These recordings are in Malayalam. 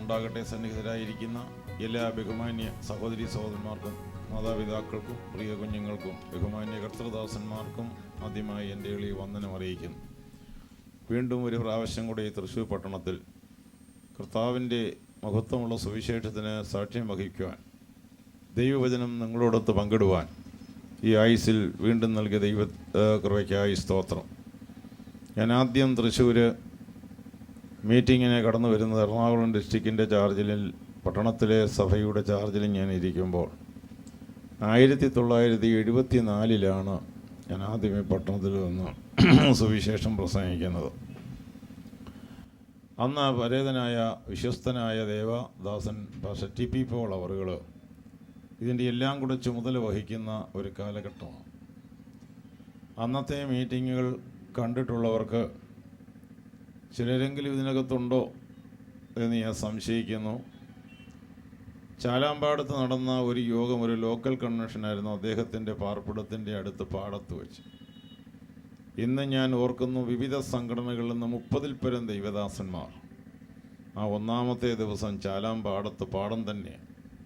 ഉണ്ടാകട്ടെ. സന്നിഹിതരായിരിക്കുന്ന എല്ലാ ബഹുമാന്യ സഹോദരി സഹോദരന്മാർക്കും, മാതാപിതാക്കൾക്കും, പ്രിയ കുഞ്ഞുങ്ങൾക്കും, ബഹുമാന്യ കർത്തൃദാസന്മാർക്കും ആദ്യമായി എൻ്റെ എളിയ വന്ദനം അറിയിക്കുന്നു. വീണ്ടും ഒരു പ്രാവശ്യം കൂടെ ഈ തൃശ്ശൂർ പട്ടണത്തിൽ കർത്താവിൻ്റെ മഹത്വമുള്ള സുവിശേഷത്തിന് സാക്ഷ്യം വഹിക്കുവാൻ, ദൈവവചനം നിങ്ങളോടൊത്ത് പങ്കിടുവാൻ ഈ ആയുസ്സിൽ വീണ്ടും നൽകിയ ദൈവ കൃപയ്ക്കായി സ്തോത്രം. ഞാൻ ആദ്യം തൃശ്ശൂർ മീറ്റിങ്ങിനെ കടന്നു വരുന്നത് എറണാകുളം ഡിസ്ട്രിക്റ്റിൻ്റെ ചാർജിൽ, പട്ടണത്തിലെ സഭയുടെ ചാർജിൽ ഞാൻ ഇരിക്കുമ്പോൾ 1974 ഞാൻ ആദ്യമേ പട്ടണത്തിൽ വന്ന് സുവിശേഷം പ്രസംഗിക്കുന്നത്. അന്ന് പരേതനായ വിശ്വസ്തനായ Devadasan pastor T P Paul അവറുകൾ ഇതിൻ്റെ എല്ലാം കൂടെ ചുമതല വഹിക്കുന്ന ഒരു കാലഘട്ടമാണ്. അന്നത്തെ മീറ്റിങ്ങുകൾ കണ്ടിട്ടുള്ളവർക്ക് ചിലരെങ്കിലും ഇതിനകത്തുണ്ടോ എന്ന് ഞാൻ സംശയിക്കുന്നു. ചാലാമ്പാടത്ത് നടന്ന ഒരു യോഗം, ഒരു ലോക്കൽ കൺവെൻഷനായിരുന്നു അദ്ദേഹത്തിൻ്റെ പാർപ്പിടത്തിൻ്റെ അടുത്ത് പാടത്ത് വെച്ച്. ഇന്ന് ഞാൻ ഓർക്കുന്നു, വിവിധ സംഘടനകളിൽ നിന്ന് 30-ൽ പരം ദൈവദാസന്മാർ ആ ഒന്നാമത്തെ ദിവസം ചാലാമ്പാടത്ത് പാടം തന്നെ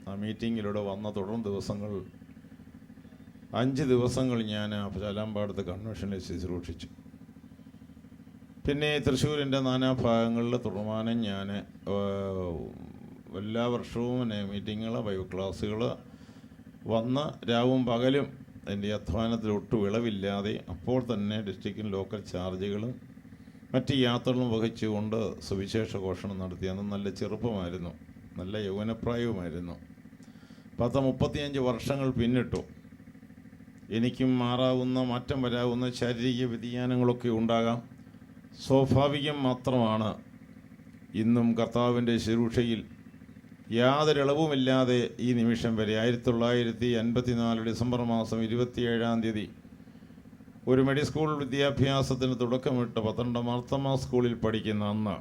ആ മീറ്റിങ്ങിലൂടെ വന്ന തുടർന്ന് ദിവസങ്ങൾ 5 ദിവസങ്ങൾ ഞാൻ ആ ചാലാമ്പാടത്ത് കൺവെൻഷനിൽ ശുശ്രൂഷിച്ചു. പിന്നെ തൃശ്ശൂരിൻ്റെ നാനാഭാഗങ്ങളിൽ തുടർമാനം ഞാൻ എല്ലാ വർഷവും മീറ്റിങ്ങുകൾ, ബൈബിൾ ക്ലാസ്സുകൾ വന്ന് രാവും പകലും എൻ്റെ അധ്വാനത്തിൽ ഒട്ടും ഇളവില്ലാതെ അപ്പോൾ തന്നെ ഡിസ്ട്രിക്റ്റിൽ ലോക്കൽ ചാർജുകളും മറ്റ് യാത്രകളും വഹിച്ചുകൊണ്ട് സുവിശേഷ ഘോഷണം നടത്തി. അന്ന് നല്ല ചെറുപ്പമായിരുന്നു, നല്ല യൗവനപ്രായവുമായിരുന്നു. 35 വർഷങ്ങൾ പിന്നിട്ടു. എനിക്കും മാറ്റം വരാവുന്ന ശാരീരിക വ്യതിയാനങ്ങളൊക്കെ ഉണ്ടാകാം, സ്വാഭാവികം മാത്രമാണ്. ഇന്നും കർത്താവിൻ്റെ ശുശ്രൂഷയിൽ യാതൊരു ഇളവുമില്ലാതെ ഈ നിമിഷം വരെ 1954 ഡിസംബർ മാസം 27 ഒരു മെഡിക്കൽ സ്കൂൾ വിദ്യാഭ്യാസത്തിന് തുടക്കമിട്ട് 12 മാർത്തമ്മ സ്കൂളിൽ പഠിക്കുന്ന അന്ന്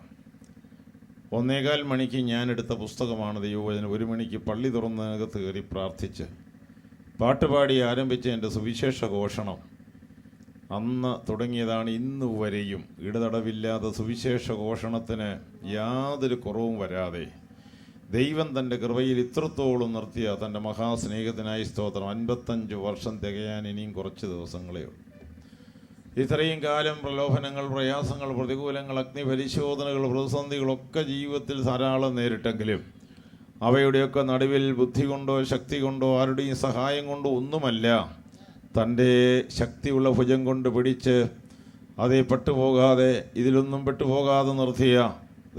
1:15 മണിക്ക് ഞാനെടുത്ത പുസ്തകമാണ് ദൈവവചനം. 1 മണിക്ക് പള്ളി തുറന്നകത്ത് കയറി പ്രാർത്ഥിച്ച് പാട്ടുപാടി ആരംഭിച്ച എൻ്റെ സുവിശേഷ ഘോഷണം അന്ന് തുടങ്ങിയതാണ്. ഇന്നു വരെയും ഇടതടവില്ലാതെ സുവിശേഷ ഘോഷണത്തിന് യാതൊരു കുറവും വരാതെ ദൈവം തൻ്റെ കൃപയിൽ ഇത്രത്തോളം നിർത്തിയ തൻ്റെ മഹാസ്നേഹത്തിനായി സ്തോത്രം. 55 വർഷം തികയാൻ ഇനിയും കുറച്ച് ദിവസങ്ങളേ ഉള്ളൂ. ഇത്രയും കാലം പ്രലോഭനങ്ങൾ, പ്രയാസങ്ങൾ, പ്രതികൂലങ്ങൾ, അഗ്നിപരിശോധനകൾ, പ്രതിസന്ധികളൊക്കെ ജീവിതത്തിൽ ധാരാളം നേരിട്ടെങ്കിലും അവയുടെയൊക്കെ നടുവിൽ ബുദ്ധി കൊണ്ടോ ശക്തി കൊണ്ടോ ആരുടെയും സഹായം കൊണ്ടോ ഒന്നുമല്ല, തൻ്റെ ശക്തിയുള്ള ഭുജം കൊണ്ട് പിടിച്ച് അതേ പെട്ടുപോകാതെ, ഇതിലൊന്നും പെട്ടുപോകാതെ നിർത്തിയ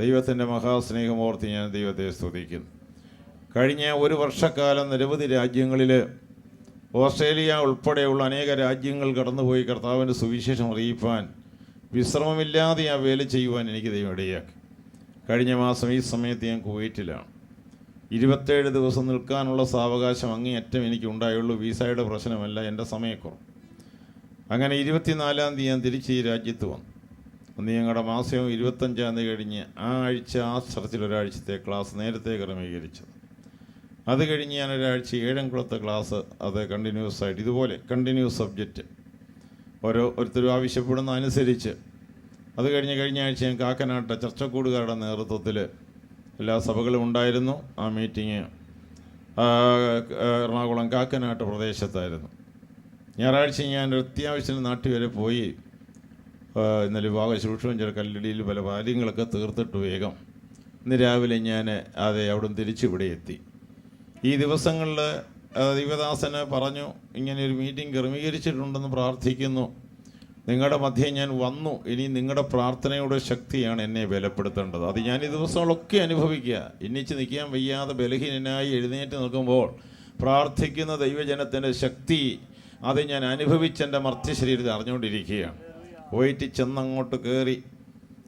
ദൈവത്തിൻ്റെ മഹാസ്നേഹമോർത്തി ഞാൻ ദൈവത്തെ സ്തുതിക്കുന്നു. കഴിഞ്ഞ ഒരു വർഷക്കാലം നിരവധി രാജ്യങ്ങളിൽ, ഓസ്ട്രേലിയ ഉൾപ്പെടെയുള്ള അനേക രാജ്യങ്ങൾ കടന്നുപോയി കർത്താവിൻ്റെ സുവിശേഷം അറിയിപ്പാൻ വിശ്രമമില്ലാതെ ആ വേല ചെയ്യുവാൻ എനിക്ക് ദൈവം ഇടയാക്കി. കഴിഞ്ഞ മാസം ഈ സമയത്ത് ഞാൻ കുവൈറ്റിലാണ്. 27 ദിവസം നിൽക്കാനുള്ള സാവകാശം അങ്ങേയറ്റം എനിക്ക് ഉണ്ടായുള്ളൂ. വിസയുടെ പ്രശ്നമല്ല, എൻ്റെ സമയക്കുറവ്. അങ്ങനെ 24 ഞാൻ തിരിച്ച് ഈ രാജ്യത്ത് വന്നു. അന്ന് ഞങ്ങളുടെ മാസം 25 കഴിഞ്ഞ് ആ ആഴ്ച ആ സ്ഥലത്തിൽ ഒരാഴ്ചത്തെ ക്ലാസ് നേരത്തെ ക്രമീകരിച്ചത്. അത് കഴിഞ്ഞ് ഞാൻ ഒരാഴ്ച ഏഴംകുളത്തെ ക്ലാസ്, അത് കണ്ടിന്യൂസ് ആയിട്ട് ഇതുപോലെ കണ്ടിന്യൂസ് സബ്ജക്റ്റ് ഓരോരുത്തരും ആവശ്യപ്പെടുന്ന അനുസരിച്ച്. അത് കഴിഞ്ഞ ആഴ്ച ഞാൻ കാക്കനാട്ടെ ചർച്ചക്കൂടുകാരുടെ നേതൃത്വത്തിൽ എല്ലാ സഭകളും ഉണ്ടായിരുന്നു. ആ മീറ്റിങ് എറണാകുളം കാക്കനാട്ട് പ്രദേശത്തായിരുന്നു. ഞായറാഴ്ച ഞാൻ അത്യാവശ്യം നാട്ടിൽ വരെ പോയി. ഇന്നലെ വിവാഹ ശുശ്രൂഷയും ചില കല്ലടിയിൽ പല കാര്യങ്ങളൊക്കെ തീർത്തിട്ട് വേഗം ഇന്ന് രാവിലെ ഞാൻ അവിടുന്ന് തിരിച്ച് ഇവിടെ എത്തി. ഈ ദിവസങ്ങളിൽ ദൈവദാസന് പറഞ്ഞു, ഇങ്ങനെ ഒരു മീറ്റിംഗ് ക്രമീകരിച്ചിട്ടുണ്ടെന്ന് പ്രാർത്ഥിക്കുന്നു. നിങ്ങളുടെ മധ്യേ ഞാൻ വന്നു. ഇനി നിങ്ങളുടെ പ്രാർത്ഥനയുടെ ശക്തിയാണ് എന്നെ ബലപ്പെടുത്തേണ്ടത്. അത് ഞാൻ ഈ ദിവസങ്ങളൊക്കെ അനുഭവിക്കുക. എണ്ണിച്ച് നിൽക്കാൻ വയ്യാതെ ബലഹീനനായി എഴുന്നേറ്റ് നിൽക്കുമ്പോൾ പ്രാർത്ഥിക്കുന്ന ദൈവജനത്തിൻ്റെ ശക്തി അത് ഞാൻ അനുഭവിച്ചെൻ്റെ മർത്യശരീരത്തിൽ അറിഞ്ഞുകൊണ്ടിരിക്കുകയാണ്. പോയിട്ട് ചെന്നങ്ങോട്ട് കയറി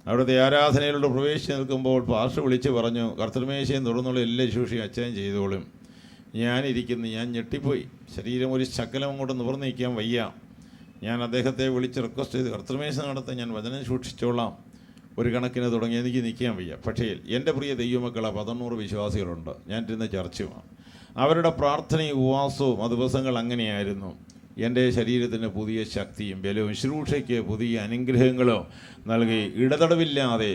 അവിടുത്തെ ആരാധനയിലൂടെ പ്രവേശിച്ച് നിൽക്കുമ്പോൾ പാസ്റ്റർ വിളിച്ച് പറഞ്ഞു, കർത്തൃമേശയും തുറന്നുള്ള എല്ലാ ശുശ്രൂഷയും അച്ഛൻ ചെയ്തോളും. ഞാൻ ഞെട്ടിപ്പോയി. ശരീരം ഒരു ശകലം അങ്ങോട്ട് നിവർന്ന് നിൽക്കാൻ വയ്യ. ഞാൻ അദ്ദേഹത്തെ വിളിച്ച് റിക്വസ്റ്റ് ചെയ്ത്, കർത്തൃമേശ നടത്താൻ ഞാൻ വചനം സൂക്ഷിച്ചോളാം. ഒരു കണക്കിന് തുടങ്ങി എനിക്ക് നിൽക്കാൻ വയ്യ. പക്ഷേ എൻ്റെ പ്രിയ ദൈവമക്കളെ 100 വിശ്വാസികളുണ്ട്. ഞാൻ ഇരുന്ന ചർച്ചയുമാണ്. അവരുടെ പ്രാർത്ഥനയും ഉപവാസവും ആ ദിവസങ്ങൾ അങ്ങനെയായിരുന്നു. എൻ്റെ ശരീരത്തിന് പുതിയ ശക്തിയും ബലവും ശുശ്രൂഷയ്ക്ക് പുതിയ അനുഗ്രഹങ്ങളോ നൽകി ഇടതടവില്ലാതെ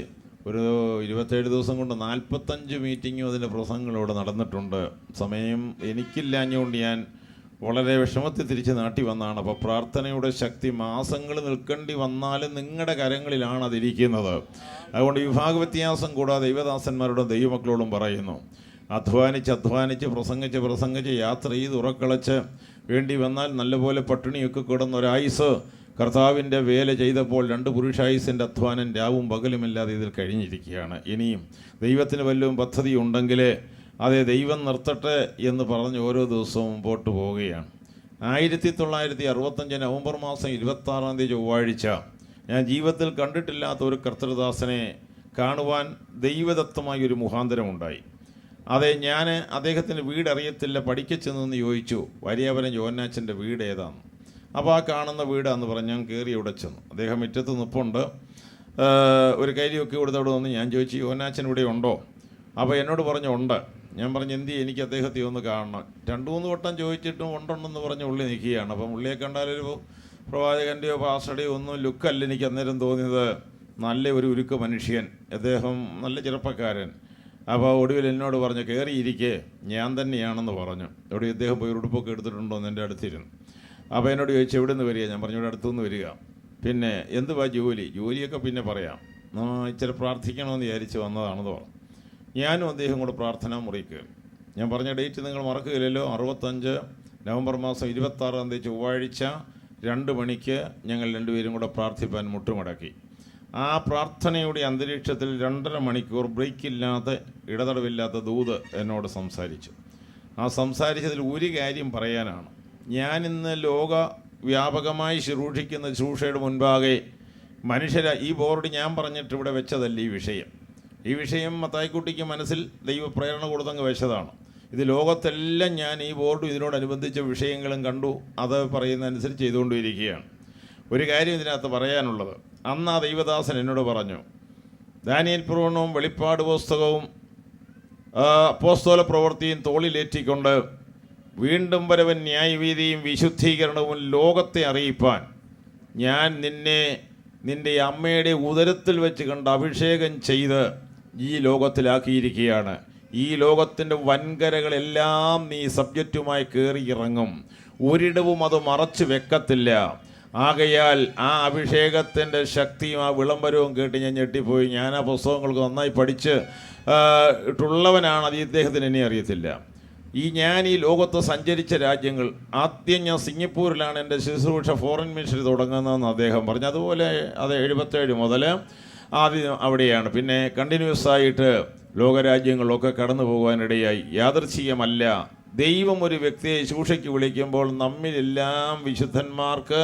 ഒരു 27 ദിവസം കൊണ്ട് 45 മീറ്റിങ്ങും അതിൻ്റെ പ്രസംഗങ്ങളും ഇവിടെ നടന്നിട്ടുണ്ട്. സമയം എനിക്കില്ലാഞ്ഞുകൊണ്ട് ഞാൻ വളരെ വിഷമത്തിൽ തിരിച്ച് നാട്ടി വന്നതാണ്. അപ്പോൾ പ്രാർത്ഥനയുടെ ശക്തി മാസങ്ങൾ നിൽക്കേണ്ടി വന്നാലും നിങ്ങളുടെ കരങ്ങളിലാണ് അതിരിക്കുന്നത്. അതുകൊണ്ട് വിഭാഗ വ്യത്യാസം കൂടാതെ ദൈവദാസന്മാരോടും ദൈവമക്കളോടും പറയുന്നു, അധ്വാനിച്ച് പ്രസംഗിച്ച് യാത്ര ചെയ്ത് ഉറക്കളച്ച് വേണ്ടി വന്നാൽ നല്ലപോലെ പട്ടിണിയൊക്കെ കിടന്ന ഒരായുസ് കർത്താവിൻ്റെ വേല ചെയ്തപ്പോൾ 2 പുരുഷായുസിൻ്റെ അധ്വാനം രാവും പകലുമില്ലാതെ ഇതിൽ കഴിഞ്ഞിരിക്കുകയാണ്. ഇനിയും ദൈവത്തിന് വല്ലതും പദ്ധതി ഉണ്ടെങ്കിൽ അതെ ദൈവം നിർത്തട്ടെ എന്ന് പറഞ്ഞ് ഓരോ ദിവസവും മുമ്പോട്ട് പോവുകയാണ്. 1965 നവംബർ മാസം 26 ചൊവ്വാഴ്ച ഞാൻ ജീവിതത്തിൽ കണ്ടിട്ടില്ലാത്ത ഒരു കർത്തൃദാസനെ കാണുവാൻ ദൈവദത്തമായ ഒരു മുഖാന്തരമുണ്ടായി. അതെ, ഞാൻ അദ്ദേഹത്തിൻ്റെ വീട് അറിയത്തില്ല, പഠിക്കച്ചെന്ന് ചോദിച്ചു വാര്യാപുരം യോഹന്നാച്ചൻ്റെ വീട് ഏതാണെന്ന്. അപ്പോൾ ആ കാണുന്ന വീടാന്ന് പറഞ്ഞ് ഞാൻ കയറി ഇവിടെ ചെന്നു. അദ്ദേഹം മുറ്റത്ത് നിൽപ്പുണ്ട്, ഒരു കരിയൊക്കെ കൊടുത്തവിടെ വന്ന് ഞാൻ ചോദിച്ചു യോഹന്നാച്ചൻ ഇവിടെ ഉണ്ടോ? അപ്പോൾ എന്നോട് പറഞ്ഞു ഉണ്ട്. ഞാൻ പറഞ്ഞു എന്തി എനിക്ക് അദ്ദേഹത്തെ ഒന്ന് കാണണം. 2-3 വട്ടം ചോദിച്ചിട്ടും ഉണ്ടെന്ന് പറഞ്ഞ് ഉള്ളി നിൽക്കുകയാണ്. അപ്പം ഉള്ളിയെ കണ്ടാലൊരു പ്രവാചകൻ്റെയോ പാസ്റ്ററുടെയോ ഒന്നും ലുക്കല്ല എനിക്ക് അന്നേരം തോന്നിയത്. നല്ല ഒരു ഉരുക്ക് മനുഷ്യൻ, അദ്ദേഹം നല്ല ചെറുപ്പക്കാരൻ. അപ്പോൾ ഒടുവിൽ എന്നോട് പറഞ്ഞു കയറിയിരിക്കേ ഞാൻ തന്നെയാണെന്ന് പറഞ്ഞു. ഒടുവിൽ ഇദ്ദേഹം പോയി ഉടുപ്പൊക്കെ എടുത്തിട്ടുണ്ടോ എന്ന് എൻ്റെ അടുത്തിരുന്നു. അപ്പോൾ എന്നോട് ചോദിച്ചു എവിടെ നിന്ന് വരിക? ഞാൻ പറഞ്ഞു ഇവിടെ അടുത്തുനിന്ന് വരിക. പിന്നെ എന്തുവാ ജോലിയൊക്കെ പിന്നെ പറയാം, ഇച്ചിരി പ്രാർത്ഥിക്കണമെന്ന് വിചാരിച്ച് വന്നതാണെന്ന് പറഞ്ഞു. ഞാനും അദ്ദേഹം കൂടെ പ്രാർത്ഥനാ മുറിക്ക്. ഞാൻ പറഞ്ഞ ഡേറ്റ് നിങ്ങൾ മറക്കുകയില്ലല്ലോ, 65 നവംബർ മാസം 26 ചൊവ്വാഴ്ച 2 മണിക്ക് ഞങ്ങൾ 2 പേരും കൂടെ പ്രാർത്ഥിപ്പാൻ മുട്ടുമടക്കി. ആ പ്രാർത്ഥനയുടെ അന്തരീക്ഷത്തിൽ 2.5 മണിക്കൂർ ബ്രേക്കില്ലാതെ ഇടതടവില്ലാത്ത ദൂത് എന്നോട് സംസാരിച്ചു. ആ സംസാരിച്ചതിൽ ഒരു കാര്യം പറയാനാണ്. ഞാനിന്ന് ലോക വ്യാപകമായി ശുശ്രൂഷിക്കുന്ന ശുശ്രൂഷയുടെ മുൻപാകെ ഈ ബോർഡ് ഞാൻ പറഞ്ഞിട്ട് ഇവിടെ വെച്ചതല്ല ഈ വിഷയം മത്തായിക്കുട്ടിക്ക് മനസ്സിൽ ദൈവപ്രേരണ കൊടുത്തങ്ങ് വെച്ചതാണ്. ഇത് ലോകത്തെല്ലാം ഞാൻ ഈ ബോർഡും ഇതിനോടനുബന്ധിച്ച വിഷയങ്ങളും കണ്ടു, അത് പറയുന്നതനുസരിച്ച് ചെയ്തുകൊണ്ടിരിക്കുകയാണ്. ഒരു കാര്യം ഇതിനകത്ത് പറയാനുള്ളത്, അന്ന് ആ ദൈവദാസൻ എന്നോട് പറഞ്ഞു, ദാനിയേൽ പുരാണവും വെളിപ്പാട് പുസ്തകവും അപ്പോസ്തല പ്രവൃത്തിയും തോളിലേറ്റിക്കൊണ്ട് വീണ്ടും വരവൻ ന്യായവീതിയും വിശുദ്ധീകരണവും ലോകത്തെ അറിയിപ്പാൻ ഞാൻ നിന്റെ അമ്മയുടെ ഉദരത്തിൽ വെച്ച് കണ്ട് അഭിഷേകം ചെയ്ത് ഈ ലോകത്തിലാക്കിയിരിക്കുകയാണ്. ഈ ലോകത്തിൻ്റെ വൻകരകളെല്ലാം നീ സബ്ജക്റ്റുമായി കയറി ഇറങ്ങും, ഒരിടവും അത് മറച്ചു വെക്കത്തില്ല. ആകയാൽ ആ അഭിഷേകത്തിൻ്റെ ശക്തിയും ആ വിളംബരവും കേട്ട് ഞാൻ ഞെട്ടിപ്പോയി. ഞാൻ ആ പുസ്തകങ്ങൾക്ക് നന്നായി പഠിച്ച് ട്ടുള്ളവനാണ്, അത് ഇദ്ദേഹത്തിന് എന്നെ അറിയത്തില്ല. ഞാൻ ഈ ലോകത്ത് സഞ്ചരിച്ച രാജ്യങ്ങൾ, ആദ്യം ഞാൻ സിംഗപ്പൂരിലാണ് എൻ്റെ ശുശ്രൂഷ ഫോറിൻ മിനിസ്റ്ററി തുടങ്ങുന്നതെന്ന് അദ്ദേഹം പറഞ്ഞു. അതുപോലെ അത് 77 മുതൽ ആദ്യം അവിടെയാണ്. പിന്നെ കണ്ടിന്യൂസ് ആയിട്ട് ലോകരാജ്യങ്ങളിലൊക്കെ കടന്നു പോകാനിടയായി. യാദൃച്ഛികമല്ല, ദൈവം ഒരു വ്യക്തിയെ ശുശ്രൂഷയ്ക്ക് വിളിക്കുമ്പോൾ നമ്മിലെല്ലാം വിശുദ്ധന്മാർക്ക്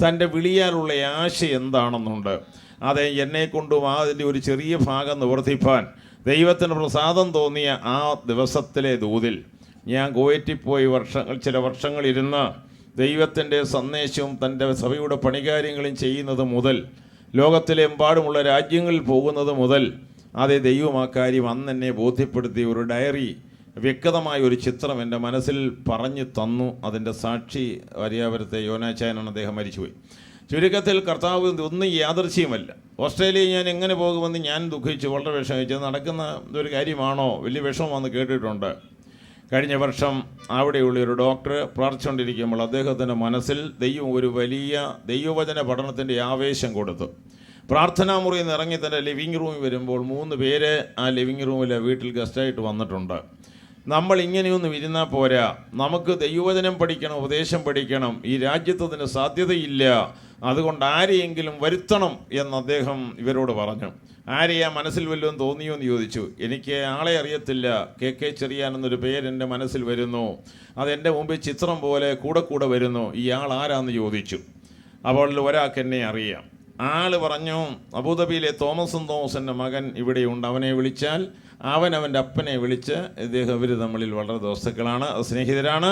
തൻ്റെ വിളിയാലുള്ള ആശ എന്താണെന്നുണ്ട്. അതെ, എന്നെക്കൊണ്ടും അതിൻ്റെ ഒരു ചെറിയ ഭാഗം നിവർത്തിപ്പാൻ ദൈവത്തിന് പ്രസാദം തോന്നിയ ആ ദിവസത്തിലെ ദൂതിൽ ഞാൻ കുവൈറ്റിൽ ചില വർഷങ്ങളിരുന്ന് ദൈവത്തിൻ്റെ സന്ദേശവും തൻ്റെ സഭയുടെ പണികാര്യങ്ങളും ചെയ്യുന്നത് മുതൽ, ലോകത്തിലെ എമ്പാടുമുള്ള രാജ്യങ്ങളിൽ പോകുന്നത് മുതൽ, അതേ ദൈവം ആ കാര്യം അന്ന് എന്നെ ബോധ്യപ്പെടുത്തി ഒരു ഡയറി, വ്യക്തമായ ഒരു ചിത്രം എൻ്റെ മനസ്സിൽ പറഞ്ഞു തന്നു. അതിൻ്റെ സാക്ഷി വാര്യാപുരത്തെ യോനാച്ചായനാണ്, അദ്ദേഹം മരിച്ചുപോയി. ചുരുക്കത്തിൽ കർത്താവ് ഒന്നും യാദൃശ്യമല്ല. ഓസ്ട്രേലിയയിൽ ഞാൻ എങ്ങനെ പോകുമെന്ന് ഞാൻ ദുഃഖിച്ചു, വളരെ വിഷമിച്ചു. നടക്കുന്ന ഒരു കാര്യമാണോ, വലിയ വിഷമം വന്ന് കേട്ടിട്ടുണ്ട്. കഴിഞ്ഞ വർഷം അവിടെയുള്ള ഒരു ഡോക്ടർ പ്രാർത്ഥിച്ചുകൊണ്ടിരിക്കുമ്പോൾ അദ്ദേഹത്തിൻ്റെ മനസ്സിൽ ദൈവം ഒരു വലിയ ദൈവവചന പഠനത്തിൻ്റെ ആവേശം കൊടുത്തു. പ്രാർത്ഥനാ മുറിയിൽ നിന്ന് ഇറങ്ങി തൻ്റെ ലിവിങ് റൂമിൽ വരുമ്പോൾ 3 പേര് ആ ലിവിങ് റൂമിലെ വീട്ടിൽ ഗസ്റ്റായിട്ട് വന്നിട്ടുണ്ട്. നമ്മൾ ഇങ്ങനെയൊന്നും ഇരുന്നാൽ പോരാ, നമുക്ക് ദൈവവചനം പഠിക്കണം, ഉപദേശം പഠിക്കണം. ഈ രാജ്യത്തതിന് സാധ്യതയില്ല, അതുകൊണ്ട് ആരെയെങ്കിലും വരുത്തണം എന്ന് അദ്ദേഹം ഇവരോട് പറഞ്ഞു. ആരെയാ മനസ്സിൽ വല്ലതും തോന്നിയോ എന്ന് ചോദിച്ചു. എനിക്ക് ആളെ അറിയത്തില്ല, കെ ചെറിയാൻ എന്നൊരു പേരെൻ്റെ മനസ്സിൽ വരുന്നു, അതെൻ്റെ മുമ്പിൽ ചിത്രം പോലെ കൂടെ വരുന്നു. ഈ ആൾ ആരാന്ന് ചോദിച്ചു. അപ്പോൾ ഒരാൾക്ക് എന്നെ അറിയാം. ആള് പറഞ്ഞു, അബുദാബിയിലെ തോമസിൻ്റെ മകൻ ഇവിടെയുണ്ട്, അവനെ വിളിച്ചാൽ അവൻ്റെ അപ്പനെ വിളിച്ച് ഇവർ തമ്മിൽ വളരെ ദോസ്തുക്കളാണ്, സ്നേഹിതരാണ്,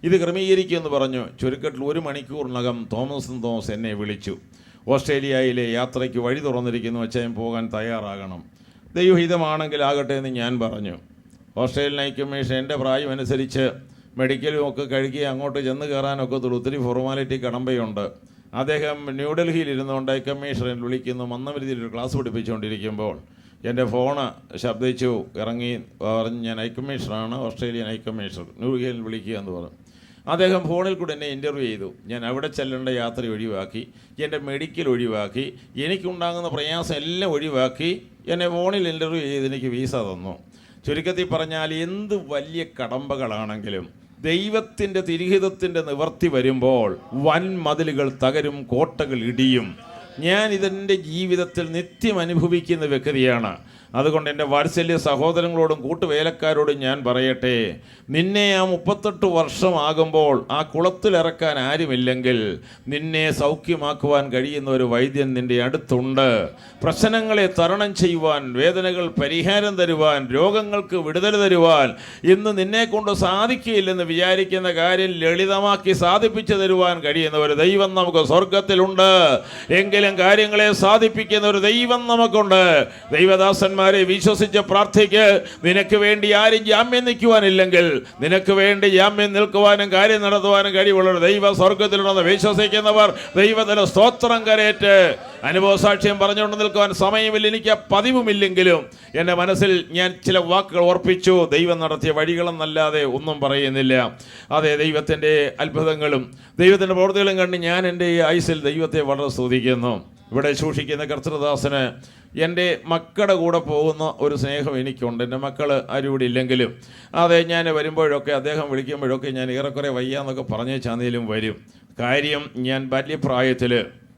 ഇത് ക്രമീകരിക്കുമെന്ന് പറഞ്ഞു. ചുരുക്കത്തിൽ 1 മണിക്കൂറിനകം തോമസ് എന്നെ വിളിച്ചു. ഓസ്ട്രേലിയയിലെ യാത്രയ്ക്ക് വഴി തുറന്നിരിക്കുന്നു, വെച്ചാൽ പോകാൻ തയ്യാറാകണം, ദൈവഹിതമാണെങ്കിൽ ആകട്ടെ എന്ന് ഞാൻ പറഞ്ഞു. ഓസ്ട്രേലിയൻ ഹൈക്കമ്മീഷൻ എൻ്റെ പ്രായം അനുസരിച്ച് മെഡിക്കലും ഒക്കെ കഴുകി അങ്ങോട്ട് ചെന്ന് കയറാനൊക്കെ ഒത്തിരി ഫോർമാലിറ്റി കടമ്പയുണ്ട്. അദ്ദേഹം ന്യൂഡൽഹിയിൽ ഇരുന്നുകൊണ്ട് ഹൈക്കമ്മീഷനിൽ വിളിക്കുന്നു. മന്ദമരുതിയിൽ ഒരു ക്ലാസ് പഠിപ്പിച്ചുകൊണ്ടിരിക്കുമ്പോൾ എൻ്റെ ഫോണ് ശബ്ദിച്ചു, ഇറങ്ങി പറഞ്ഞ് ഞാൻ ഹൈക്കമ്മീഷണറാണ്, ഓസ്ട്രേലിയൻ ഹൈക്കമ്മീഷണർ, ന്യൂഗേലിൽ വിളിക്കുക എന്ന് പറഞ്ഞു. അദ്ദേഹം ഫോണിൽ കൂടെ എന്നെ ഇൻ്റർവ്യൂ ചെയ്തു. ഞാൻ അവിടെ ചെല്ലേണ്ട യാത്ര ഒഴിവാക്കി, എൻ്റെ മെഡിക്കൽ ഒഴിവാക്കി, എനിക്കുണ്ടാകുന്ന പ്രയാസം എല്ലാം ഒഴിവാക്കി എന്നെ ഫോണിൽ ഇൻ്റർവ്യൂ ചെയ്ത് എനിക്ക് വീസ തന്നു. ചുരുക്കത്തിൽ പറഞ്ഞാൽ എന്ത് വലിയ കടമ്പകളാണെങ്കിലും ദൈവത്തിൻ്റെ തിരുഹിതത്തിൻ്റെ നിവർത്തി വരുമ്പോൾ വൻ മതിലുകൾ തകരും, കോട്ടകൾ ഇടിയും. ഞാൻ ഇതെൻ്റെ ജീവിതത്തിൽ നിത്യം അനുഭവിക്കുന്ന വ്യക്തിയാണ്. അതുകൊണ്ട് എൻ്റെ വാത്സല്യ സഹോദരങ്ങളോടും കൂട്ടുവേലക്കാരോടും ഞാൻ പറയട്ടെ, നിന്നെ ആ 38 വർഷമാകുമ്പോൾ ആ കുളത്തിലിറക്കാൻ ആരുമില്ലെങ്കിൽ നിന്നെ സൗഖ്യമാക്കുവാൻ കഴിയുന്ന ഒരു വൈദ്യൻ നിൻ്റെ അടുത്തുണ്ട്. പ്രശ്നങ്ങളെ തരണം ചെയ്യുവാൻ, വേദനകൾ പരിഹാരം തരുവാൻ, രോഗങ്ങൾക്ക് വിടുതൽ തരുവാൻ, ഇന്ന് നിന്നെക്കൊണ്ട് സാധിക്കില്ലെന്ന് വിചാരിക്കുന്ന കാര്യം ലളിതമാക്കി സാധിപ്പിച്ചു തരുവാൻ കഴിയുന്ന ഒരു ദൈവം നമുക്ക് സ്വർഗത്തിലുണ്ട്. എങ്കിലും കാര്യങ്ങളെ സാധിപ്പിക്കുന്ന ഒരു ദൈവം നമുക്കുണ്ട്. ദൈവദാസന്മാർ വിശ്വസിച്ച് പ്രാർത്ഥിക്ക്. നിനക്ക് വേണ്ടി ആരും ജാമ്യം നിൽക്കുവാനില്ലെങ്കിൽ നിനക്ക് വേണ്ടി ജാമ്യം നിൽക്കുവാനും കാര്യം നടത്തുവാനും കഴിവുള്ള ദൈവ സ്വർഗത്തിലുണ്ടെന്ന് വിശ്വസിക്കുന്നവർ ദൈവത്തിന് സ്തോത്രം കരേറ്റ് അനുഭവ സാക്ഷ്യം പറഞ്ഞുകൊണ്ട് നിൽക്കുവാൻ സമയമില്ല. എനിക്ക് പതിവുമില്ലെങ്കിലും എൻ്റെ മനസ്സിൽ ഞാൻ ചില വാക്കുകൾ ഓർപ്പിച്ചു. ദൈവം നടത്തിയ വഴികളെന്നല്ലാതെ ഒന്നും പറയുന്നില്ല. അതെ, ദൈവത്തിൻ്റെ അത്ഭുതങ്ങളും ദൈവത്തിൻ്റെ പ്രവൃത്തികളും കണ്ട് ഞാൻ എൻ്റെ ഈ ആയുസ്സിൽ ദൈവത്തെ വളരെ സ്തുതിക്കുന്നു. ഇവിടെ സൂക്ഷിക്കുന്ന കർത്തൃദാസന് എൻ്റെ മക്കളുടെ കൂടെ പോകുന്ന ഒരു സ്നേഹം എനിക്കുണ്ട്. എൻ്റെ മക്കൾ ആരും ഇവിടെ ഇല്ലെങ്കിലും അതെ, ഞാൻ വരുമ്പോഴൊക്കെ അദ്ദേഹം വിളിക്കുമ്പോഴൊക്കെ ഞാൻ ഏറെക്കുറെ വയ്യാന്നൊക്കെ പറഞ്ഞ് ചന്തയിലും വരും. കാര്യം ഞാൻ ബാല്യപ്രായത്തിൽ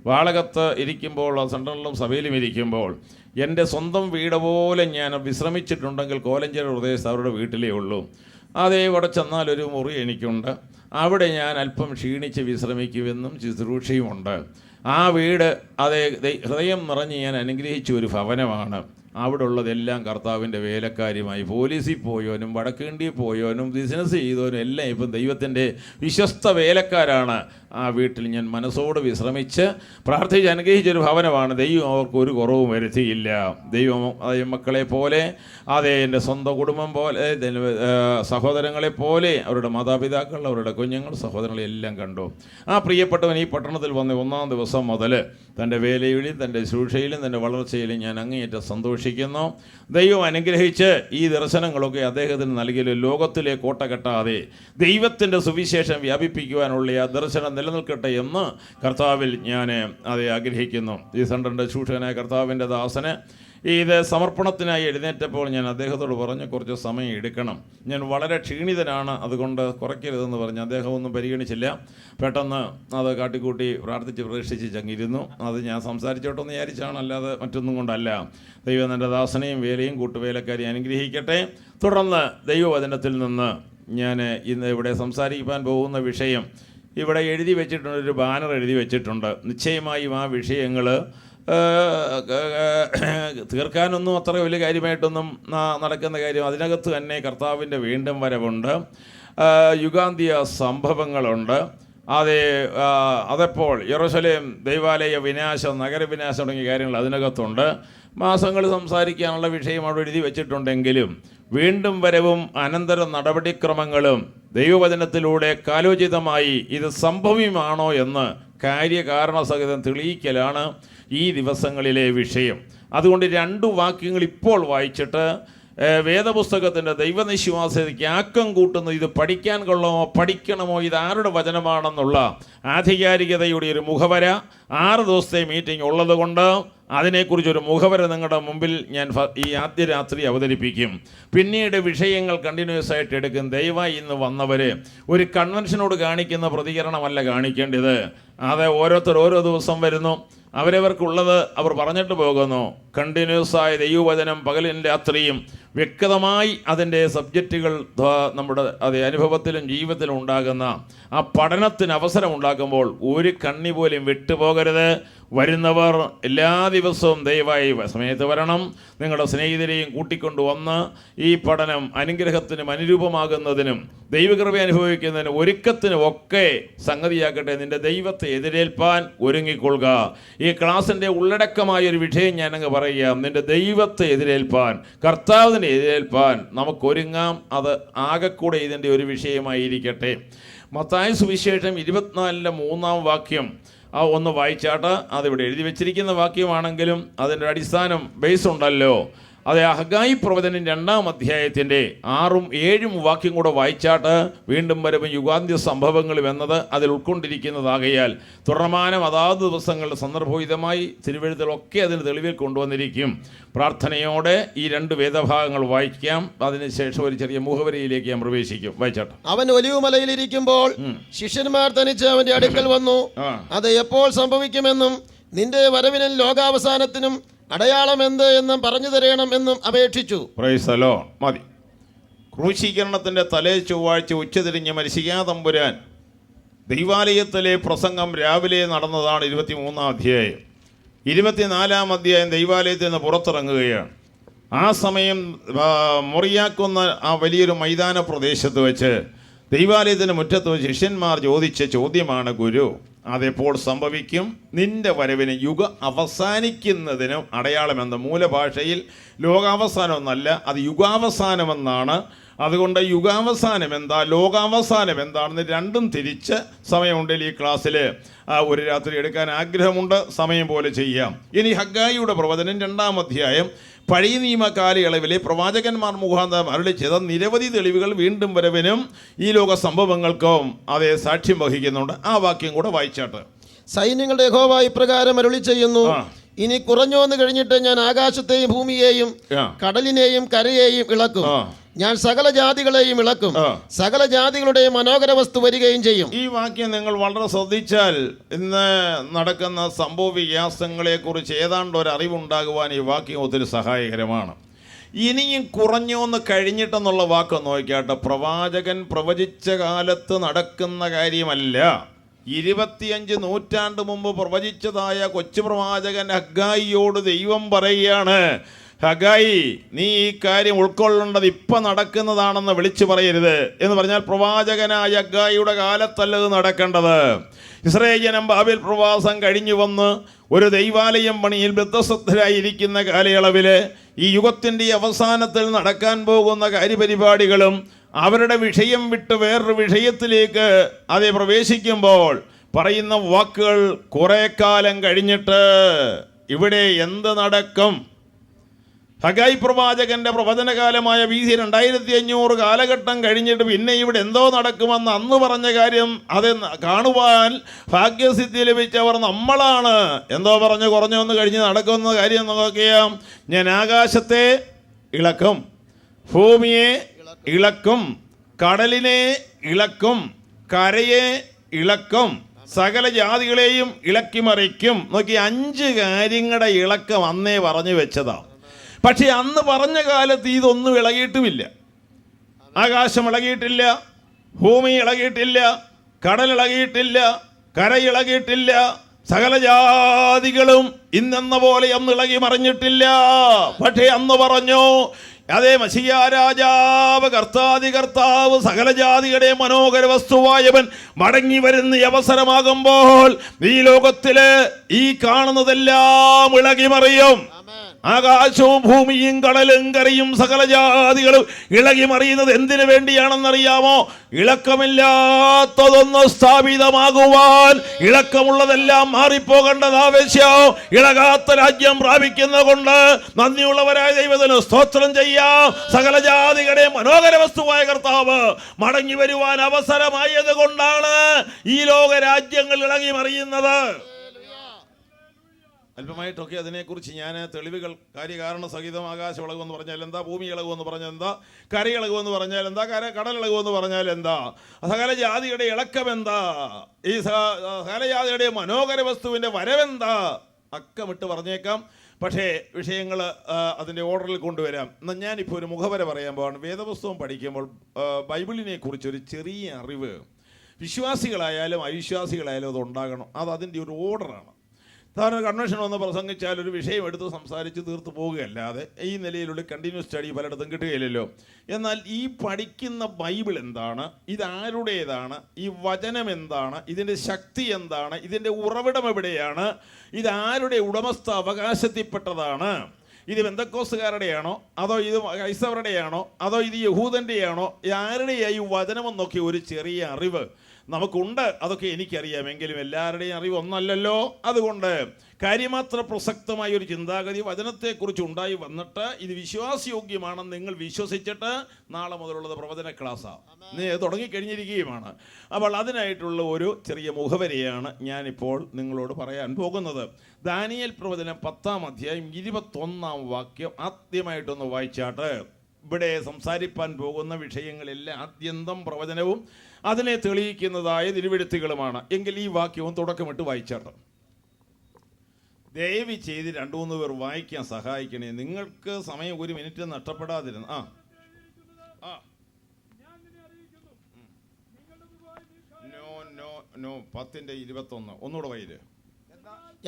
വാളകത്ത് ഇരിക്കുമ്പോൾ, സെൻട്രലിലും സഭയിലും ഇരിക്കുമ്പോൾ എൻ്റെ സ്വന്തം വീട് പോലെ ഞാൻ വിശ്രമിച്ചിട്ടുണ്ടെങ്കിൽ കോലഞ്ചേരി പ്രദേശത്ത് അവരുടെ വീട്ടിലേ ഉള്ളൂ. അതേ, ഇവിടെ ചെന്നാലൊരു മുറി എനിക്കുണ്ട്. അവിടെ ഞാൻ അല്പം ക്ഷീണിച്ച് വിശ്രമിക്കുമെന്നും ശുശ്രൂഷയുമുണ്ട്. ആ വീട് അതേ ഹൃദയം നിറഞ്ഞ് ഞാൻ അനുഗ്രഹിച്ച ഒരു ഭവനമാണ്. അവിടെ ഉള്ളതെല്ലാം കർത്താവിൻ്റെ വേലക്കാരുമായി, പോലീസിൽ പോയവനും വടക്കേണ്ടിയിൽ പോയവനും ബിസിനസ് ചെയ്തവനും എല്ലാം ഇപ്പം ദൈവത്തിൻ്റെ വിശ്വസ്ത വേലക്കാരാണ്. ആ വീട്ടിൽ ഞാൻ മനസ്സോട് വിശ്രമിച്ച് പ്രാർത്ഥിച്ച് അനുഗ്രഹിച്ചൊരു ഭവനമാണ്. ദൈവം അവർക്ക് ഒരു കുറവും വരുത്തിയില്ല. ദൈവം മക്കളെ പോലെ, അതെ എൻ്റെ സ്വന്തം കുടുംബം പോലെ, സഹോദരങ്ങളെ പോലെ അവരുടെ മാതാപിതാക്കൾ, അവരുടെ കുഞ്ഞുങ്ങൾ, സഹോദരങ്ങളെ എല്ലാം കണ്ടു. ആ പ്രിയപ്പെട്ടവൻ ഈ പട്ടണത്തിൽ വന്ന 1-ാം ദിവസം മുതൽ തൻ്റെ വേലയിലും തൻ്റെ ശുശ്രൂഷയിലും തൻ്റെ വളർച്ചയിലും ഞാൻ അങ്ങേയറ്റം സന്തോഷിക്കുന്നു. ദൈവം അനുഗ്രഹിച്ച് ഈ ദർശനങ്ങളൊക്കെ അദ്ദേഹത്തിന് നൽകിയ ലോകത്തിലെ കോട്ട കെട്ടാതെ ദൈവത്തിൻ്റെ സുവിശേഷം വ്യാപിപ്പിക്കുവാനുള്ള ആ ദർശനം നിലനിൽക്കട്ടെ എന്ന് കർത്താവിൽ ഞാൻ അത് ആഗ്രഹിക്കുന്നു. ഈ സെൻ്ററിൻ്റെ ശുശ്രൂഷകനായ കർത്താവിൻ്റെ ദാസന് ഇത് സമർപ്പണത്തിനായി എഴുന്നേറ്റപ്പോൾ ഞാൻ അദ്ദേഹത്തോട് പറഞ്ഞു, കുറച്ച് സമയം എടുക്കണം, ഞാൻ വളരെ ക്ഷീണിതനാണ്, അതുകൊണ്ട് കുറയ്ക്കരുതെന്ന് പറഞ്ഞ് അദ്ദേഹം ഒന്നും പരിഗണിച്ചില്ല. പെട്ടെന്ന് അത് കാട്ടിക്കൂട്ടി പ്രാർത്ഥിച്ച് പ്രതീക്ഷിച്ച് ചങ്ങിരുന്നു. അത് ഞാൻ സംസാരിച്ചോട്ടെന്ന് വിചാരിച്ചാണ്, അല്ലാതെ മറ്റൊന്നും കൊണ്ടല്ല. ദൈവം എൻ്റെ ദാസനെയും വേലയും കൂട്ടുവേലക്കാരെയും അനുഗ്രഹിക്കട്ടെ. തുടർന്ന് ദൈവവചനത്തിൽ നിന്ന് ഞാൻ ഇന്ന് ഇവിടെ സംസാരിക്കാൻ പോകുന്ന വിഷയം ഇവിടെ എഴുതി വെച്ചിട്ടുണ്ട്, ഒരു ബാനർ എഴുതി വെച്ചിട്ടുണ്ട്. നിശ്ചയമായും ആ വിഷയങ്ങൾ തീർക്കാനൊന്നും അത്ര വലിയ കാര്യമായിട്ടൊന്നും നടക്കുന്ന കാര്യം, അതിനകത്ത് തന്നെ കർത്താവിൻ്റെ വീണ്ടും വരവുണ്ട്, യുഗാന്ത്യ സംഭവങ്ങളുണ്ട്. അതെപ്പോൾ യെരൂശലേം ദൈവാലയ വിനാശം, നഗരവിനാശം തുടങ്ങിയ കാര്യങ്ങൾ അതിനകത്തുണ്ട്. മാസങ്ങൾ സംസാരിക്കാനുള്ള വിഷയം അവിടെ എഴുതി വെച്ചിട്ടുണ്ടെങ്കിലും വീണ്ടും വരവും അനന്തര നടപടിക്രമങ്ങളും ദൈവവചനത്തിലൂടെ കാലോചിതമായി ഇത് സംഭവ്യമാണോ എന്ന് കാര്യകാരണസഹിതം തെളിയിക്കലാണ് ഈ ദിവസങ്ങളിലെ വിഷയം. അതുകൊണ്ട് 2 വാക്യങ്ങൾ ഇപ്പോൾ വായിച്ചിട്ട് വേദപുസ്തകത്തിൻ്റെ ദൈവനിശ്വാസതയ്ക്ക് ആക്കം കൂട്ടുന്ന, ഇത് പഠിക്കാൻ കൊള്ളാമോ, പഠിക്കണമോ, ഇത് ആരുടെ വചനമാണെന്നുള്ള ആധികാരികതയുടെ ഒരു മുഖവര 6 ദിവസത്തെ മീറ്റിംഗ് ഉള്ളതുകൊണ്ട് അതിനെക്കുറിച്ചൊരു മുഖവര നിങ്ങളുടെ മുമ്പിൽ ഞാൻ ഈ ആദ്യ രാത്രി അവതരിപ്പിക്കും. പിന്നീട് വിഷയങ്ങൾ കണ്ടിന്യൂസ് ആയിട്ട് എടുക്കും. ദയവായി ഇന്ന് വന്നവർ ഒരു കൺവെൻഷനോട് കാണിക്കുന്ന പ്രതികരണമല്ല കാണിക്കേണ്ടത്. അത് ഓരോരുത്തർ ഓരോ ദിവസം വരുന്നു, അവരവർക്കുള്ളത് അവർ പറഞ്ഞിട്ട് പോകുന്നു. കണ്ടിന്യൂസായ ദൈവവചനം പകലും രാത്രിയും വ്യക്തമായി അതിൻ്റെ സബ്ജക്റ്റുകൾ നമ്മുടെ അതേ അനുഭവത്തിലും ജീവിതത്തിലും ഉണ്ടാകുന്ന ആ പഠനത്തിന് അവസരം ഉണ്ടാക്കുമ്പോൾ ഒരു കണ്ണി പോലും വിട്ടുപോകരുത്. വരുന്നവർ എല്ലാ ദിവസവും ദയവായി സമയത്ത് വരണം. നിങ്ങളുടെ സ്നേഹിതരെയും കൂട്ടിക്കൊണ്ടുവന്ന് ഈ പഠനം അനുഗ്രഹത്തിനും അനുരൂപമാകുന്നതിനും ദൈവകൃപ അനുഭവിക്കുന്നതിനും ഒരുക്കത്തിനും ഒക്കെ സംഗതിയാക്കട്ടെ. നിൻ്റെ ദൈവത്തെ എതിരേൽപ്പാൻ ഒരുങ്ങിക്കൊള്ളുക. ഈ ക്ലാസ്സിൻ്റെ ഉള്ളടക്കമായൊരു വിഷയം ഞാനങ്ങ് പറയാം. നിൻ്റെ ദൈവത്തെ എതിരേൽപ്പാൻ, കർത്താവിനെ എതിരേൽപ്പാൻ നമുക്കൊരുങ്ങാം. അത് ആകെക്കൂടെ ഇതിൻ്റെ ഒരു വിഷയമായിരിക്കട്ടെ. മത്തായി സുവിശേഷം 24-ലെ 3-ാം വാക്യം ഒന്ന് വായിച്ചാട്ട്. അതിവിടെ എഴുതി വെച്ചിരിക്കുന്ന വാക്യമാണെങ്കിലും അതിൻ്റെ അടിസ്ഥാനം ബേസ് ഉണ്ടല്ലോ. അത് ഹഗ്ഗായി പ്രവചനം 2-ാം അധ്യായത്തിൻ്റെ 6-ഉം 7-ഉം വാക്യം കൂടെ വായിച്ചാട്ട് വീണ്ടും വരവും യുഗാന്ത്യ സംഭവങ്ങളും എന്നത് അതിൽ ഉൾക്കൊണ്ടിരിക്കുന്നതാകയാൽ തുടർമാനം അതാത് ദിവസങ്ങളുടെ സന്ദർഭോചിതമായി തിരുവെഴുത്തുകളൊക്കെ അതിന് തെളിവിൽ കൊണ്ടുവന്നിരിക്കും. പ്രാർത്ഥനയോടെ ഈ 2 വേദഭാഗങ്ങൾ വായിക്കാം. അതിനുശേഷം ഒരു ചെറിയ മുഖവരിയിലേക്ക് ഞാൻ പ്രവേശിക്കും. വായിച്ചാട്ടെ. അവൻ ഒലിവുമലയിലിരിക്കുമ്പോൾ ശിഷ്യന്മാർ തനിച്ച് അവന്റെ അടുക്കൽ വന്നു. അത് എപ്പോൾ സംഭവിക്കുമെന്നും നിന്റെ വരവിനും ലോകാവസാനത്തിനും അടയാളം എന്ത് എന്നും പറഞ്ഞു തരണം എന്നും അപേക്ഷിച്ചു. Price the Lord. മതി. ക്രൂശീകരണത്തിൻ്റെ തലേ ചൊവ്വാഴ്ച ഉച്ചതിരിഞ്ഞ് മരിശികാ തമ്പുരാൻ ദൈവാലയത്തിലെ പ്രസംഗം രാവിലെ നടന്നതാണ് 23-ാം അധ്യായം. 24-ാം അധ്യായം ദൈവാലയത്തിൽ നിന്ന് പുറത്തിറങ്ങുകയാണ്. ആ സമയം മുറിയാക്കുന്ന ആ വലിയൊരു മൈതാന പ്രദേശത്ത് വെച്ച് ദൈവാലയത്തിന് മുറ്റത്ത് വെച്ച് ശിഷ്യന്മാർ ചോദിച്ച ചോദ്യമാണ്, ഗുരു അതെപ്പോൾ സംഭവിക്കും? നിന്റെ വരവിന് യുഗ അവസാനിക്കുന്നതിനും അടയാളമെന്ന്. മൂലഭാഷയിൽ ലോകാവസാനമെന്നല്ല, അത് യുഗാവസാനമെന്നാണ്. അതുകൊണ്ട് യുഗാവസാനം എന്താ, ലോകാവസാനം എന്താണെന്ന് രണ്ടും തിരിച്ച് സമയമുണ്ടെങ്കിൽ ഈ ക്ലാസ്സിൽ ഒരു രാത്രി എടുക്കാൻ ആഗ്രഹമുണ്ട്. സമയം പോലെ ചെയ്യാം. ഇനി ഹഗ്ഗായിയുടെ പ്രവചനം 2-ാം അധ്യായം പഴയ നിയമ കാലയളവിലെ പ്രവാചകന്മാർ മുഖാന്തരം അരുളി ചെയ്ത നിരവധി തെളിവുകൾ വീണ്ടും വരവിനും ഈ ലോക സംഭവങ്ങൾക്കും അതേ സാക്ഷ്യം വഹിക്കുന്നുണ്ട്. ആ വാക്യം കൂടെ വായിച്ചാട്ട്. സൈന്യങ്ങളുടെ യഹോവ ഇപ്രകാരം അരുളി ചെയ്യുന്നു, ഇനി കുറഞ്ഞു വന്നു കഴിഞ്ഞിട്ട് ഞാൻ ആകാശത്തെയും ഭൂമിയെയും കടലിനെയും കരയെയും ഇളക്കും. ഞാൻ സകല ജാതികളെയും ഇളക്കും. സകല ജാതികളുടെയും മനോഹര വസ്തു വരികയും ചെയ്യും. ഈ വാക്യം നിങ്ങൾ വളരെ ശ്രദ്ധിച്ചാൽ ഇന്ന് നടക്കുന്ന സംഭവ വികാസങ്ങളെ കുറിച്ച് ഏതാണ്ട് ഒരു അറിവുണ്ടാകുവാൻ ഈ വാക്യം ഒത്തിരി സഹായകരമാണ്. ഇനിയും കുറഞ്ഞൊന്ന് കഴിഞ്ഞിട്ടെന്നുള്ള വാക്ക് നോക്കിയാട്ടെ. പ്രവാചകൻ പ്രവചിച്ച കാലത്ത് നടക്കുന്ന കാര്യമല്ല. 25 നൂറ്റാണ്ട് മുമ്പ് പ്രവചിച്ചതായ കൊച്ചു പ്രവാചകൻ ഹഗ്ഗായിയോട് ദൈവം പറയുകയാണ്, ഹഗ്ഗായി നീ ഈ കാര്യം ഉൾക്കൊള്ളേണ്ടത് ഇപ്പം നടക്കുന്നതാണെന്ന് വിളിച്ചു പറയരുത് എന്ന് പറഞ്ഞാൽ പ്രവാചകനായ ഹഗ്ഗായിയുടെ കാലത്തല്ലത് നടക്കേണ്ടത്. ഇസ്രായേൽ ജനം ബാബേൽ പ്രവാസം കഴിഞ്ഞു വന്ന് ഒരു ദൈവാലയം പണിയിൽ ബദ്ധശ്രദ്ധരായിരിക്കുന്ന കാലയളവിൽ ഈ യുഗത്തിൻ്റെ അവസാനത്തിൽ നടക്കാൻ പോകുന്ന കാര്യപരിപാടികളും അവരുടെ വിഷയം വിട്ട് വേറൊരു വിഷയത്തിലേക്ക് അതേ പ്രവേശിക്കുമ്പോൾ പറയുന്ന വാക്കുകൾ കുറേ കാലം കഴിഞ്ഞിട്ട് ഇവിടെ എന്ത് നടക്കും? ഹഗ്ഗായി പ്രവാചകന്റെ പ്രവചനകാലമായ BC 2500 കാലഘട്ടം കഴിഞ്ഞിട്ട് പിന്നെ ഇവിടെ എന്തോ നടക്കുമെന്ന് അന്ന് പറഞ്ഞ കാര്യം അത് കാണുവാൻ ഭാഗ്യസിദ്ധി ലഭിച്ചവർ നമ്മളാണ്. എന്തോ പറഞ്ഞു കുറഞ്ഞൊന്ന് കഴിഞ്ഞ് നടക്കുന്ന കാര്യം നോക്കിയാൽ ഞാൻ ആകാശത്തെ ഇളക്കും, ഭൂമിയെ ഇളക്കും, കടലിനെ ഇളക്കും, കരയെ ഇളക്കും, സകല ജാതികളെയും ഇളക്കി മറിക്കും. നോക്കി 5 കാര്യങ്ങളുടെ ഇളക്കം അന്നേ പറഞ്ഞു വെച്ചതാ. പക്ഷെ അന്ന് പറഞ്ഞ കാലത്ത് ഇതൊന്നും ഇളകിയിട്ടുമില്ല. ആകാശം ഇളകിയിട്ടില്ല, ഭൂമി ഇളകിയിട്ടില്ല, കടൽ ഇളകിയിട്ടില്ല, കര ഇളകിയിട്ടില്ല, സകല ജാതികളും ഇന്നെന്ന പോലെ അന്ന് ഇളകി മറിഞ്ഞിട്ടില്ല. പക്ഷേ അന്ന് പറഞ്ഞു, അതേ മശിയാ രാജാവ് കർത്താതി കർത്താവ് സകല ജാതിയുടെ മനോഹര വസ്തുവായവൻ മടങ്ങി വരുന്ന അവസരമാകുമ്പോൾ ഈ ലോകത്തില് ഈ കാണുന്നതെല്ലാം ഇളകി മറിയും. ആകാശവും ഭൂമിയും കടലും കരയും സകല ജാതികളും ഇളകി മറിയുന്നത് എന്തിനു വേണ്ടിയാണെന്നറിയാമോ? ഇളക്കമില്ലാത്തതൊന്ന് സ്ഥാപിതമാകുവാൻ. ഇളക്കമുള്ളതെല്ലാം മാറിപ്പോകേണ്ടത് ആവശ്യം. ഇളകാത്ത രാജ്യം പ്രാപിക്കുന്നത് കൊണ്ട് നന്ദിയുള്ളവരായ ദൈവത്തിന് സ്തോത്രം ചെയ്യാം. സകല ജാതികളുടെ മനോഹര വസ്തുവായ കർത്താവ് മടങ്ങി വരുവാൻ അവസരമായത് കൊണ്ടാണ് ഈ ലോക രാജ്യങ്ങൾ ഇളകി മറിയുന്നത്. അല്പമായിട്ടൊക്കെ അതിനെക്കുറിച്ച് ഞാൻ തെളിവുകൾ കാര്യകാരണ സഹിതം ആകാശം ഇളകുമെന്ന് പറഞ്ഞാൽ എന്താ, ഭൂമി ഇളകുമെന്ന് പറഞ്ഞാൽ എന്താ, കര ഇളകുമെന്ന് പറഞ്ഞാൽ എന്താ, കടൽ ഇളകുമെന്ന് പറഞ്ഞാൽ എന്താ, സകല ജാതിയുടെ ഇളക്കം എന്താ, ഈ സകല ജാതിയുടെ മനോഹര വസ്തുവിൻ്റെ വരവെന്താ, അക്കമിട്ട് പറഞ്ഞേക്കാം. പക്ഷേ വിഷയങ്ങൾ അതിൻ്റെ ഓർഡറിൽ കൊണ്ടുവരാം. എന്നാൽ ഞാനിപ്പോൾ ഒരു മുഖവര പറയാൻ പോവാണ്. വേദപുസ്തകം പഠിക്കുമ്പോൾ ബൈബിളിനെ കുറിച്ചൊരു ചെറിയ അറിവ് വിശ്വാസികളായാലും അവിശ്വാസികളായാലും അത് ഉണ്ടാകണം. അത് അതിൻ്റെ ഒരു ഓർഡറാണ്. സാധാരണ കൺവെൻഷൻ വന്ന് പ്രസംഗിച്ചാൽ ഒരു വിഷയം എടുത്ത് സംസാരിച്ച് തീർത്ത് പോവുകയല്ലാതെ ഈ നിലയിലുള്ള കണ്ടിന്യൂസ് സ്റ്റഡി പലയിടത്തും കിട്ടുകയില്ലല്ലോ. എന്നാൽ ഈ പഠിക്കുന്ന ബൈബിൾ എന്താണ്, ഇതാരുടേതാണ്, ഈ വചനം എന്താണ്, ഇതിൻ്റെ ശക്തി എന്താണ്, ഇതിൻ്റെ ഉറവിടം എവിടെയാണ്, ഇതാരുടെ ഉടമസ്ഥ അവകാശത്തിൽപ്പെട്ടതാണ്, ഇത് പെന്തക്കോസ്തുകാരുടെയാണോ അതോ ഇത് ക്രൈസ്തവരുടെയാണോ അതോ ഇത് യഹൂദൻ്റെയാണോ, ആരുടെയായി വചനമെന്നൊക്കെ ഒരു ചെറിയ അറിവ് നമുക്കുണ്ട്, അതൊക്കെ എനിക്കറിയാമെങ്കിലും എല്ലാവരുടെയും അറിവ് ഒന്നല്ലല്ലോ. അതുകൊണ്ട് കാര്യമാത്ര പ്രസക്തമായ ഒരു ചിന്താഗതി വചനത്തെക്കുറിച്ച് ഉണ്ടായി വന്നിട്ട് ഇത് വിശ്വാസയോഗ്യമാണെന്ന് നിങ്ങൾ വിശ്വസിച്ചിട്ട് നാളെ മുതലുള്ളത് പ്രവചന ക്ലാസ്സാണ് തുടങ്ങിക്കഴിഞ്ഞിരിക്കുകയുമാണ്. അപ്പോൾ അതിനായിട്ടുള്ള ഒരു ചെറിയ മുഖവരിയാണ് ഞാനിപ്പോൾ നിങ്ങളോട് പറയാൻ പോകുന്നത്. ദാനിയേൽ പ്രവചനം 10-ാം അധ്യായം 21-ാം വാക്യം ആദ്യമായിട്ടൊന്ന് വായിച്ചാട്ട്. ഇവിടെ സംസാരിപ്പാൻ പോകുന്ന വിഷയങ്ങളെല്ലാം ആദ്യന്തം പ്രവചനവും അതിനെ തെളിയിക്കുന്നതായ തിരുവെഴുത്തുകളുമാണ്. എങ്കിൽ ഈ വാക്യവും തുടക്കമിട്ട് വായിച്ചാട്ട്. ദയവ് ചെയ്ത് 2-3 പേർ വായിക്കാൻ സഹായിക്കണേ. നിങ്ങൾക്ക് സമയം 1 മിനിറ്റ് നഷ്ടപ്പെടാതിരുന്നു. നോ നോ നോ 10:21 ഒന്നുകൂടെ വൈര്.